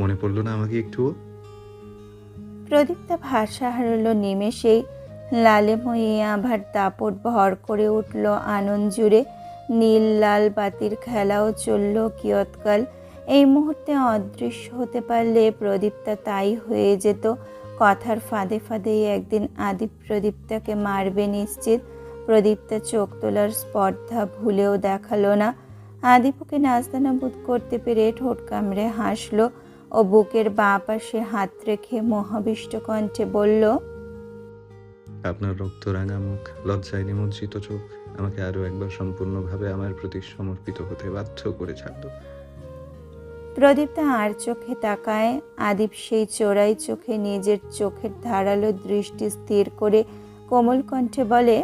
মনে পড়লো না আমাকে একটুও? প্রদীপ্তা ভাষা হারালো নিমেষেই। লালেময়ী আভার দাপট ভর করে উঠল আনন্দ জুড়ে। নীল লাল বাতির খেলাও চলল কিয়ৎকাল। এই মুহূর্তে অদৃশ্য হতে পারলে প্রদীপ্তা তাই হয়ে যেত। কথার ফাঁদে ফাঁদেই একদিন আদিপ প্রদীপ্তাকে মারবে নিশ্চিত। প্রদীপ্তা চোখ তোলার স্পর্ধা ভুলেও দেখালো না। আদিপকে নাস্তানা বোধ করতে পেরে ঠোঁট কামড়ে হাসলো ও বুকের বাঁ পাশে হাত রেখে মহাবিষ্ট কণ্ঠে বলল, আপনার রক্তরাঙা মুখ, লজ্জায় নিমজ্জিত চোখ আমাকে আরো একবার সম্পূর্ণভাবে আমার প্রতি সমর্পিত হতে বাধ্য করে ছাড়ল। প্রদীপ্তা আর চোখে তাকায়। আদিপ সেই চোরাই চোখে নিজের চোখের ধারালো দৃষ্টি স্থির করে কোমল কণ্ঠে বলে,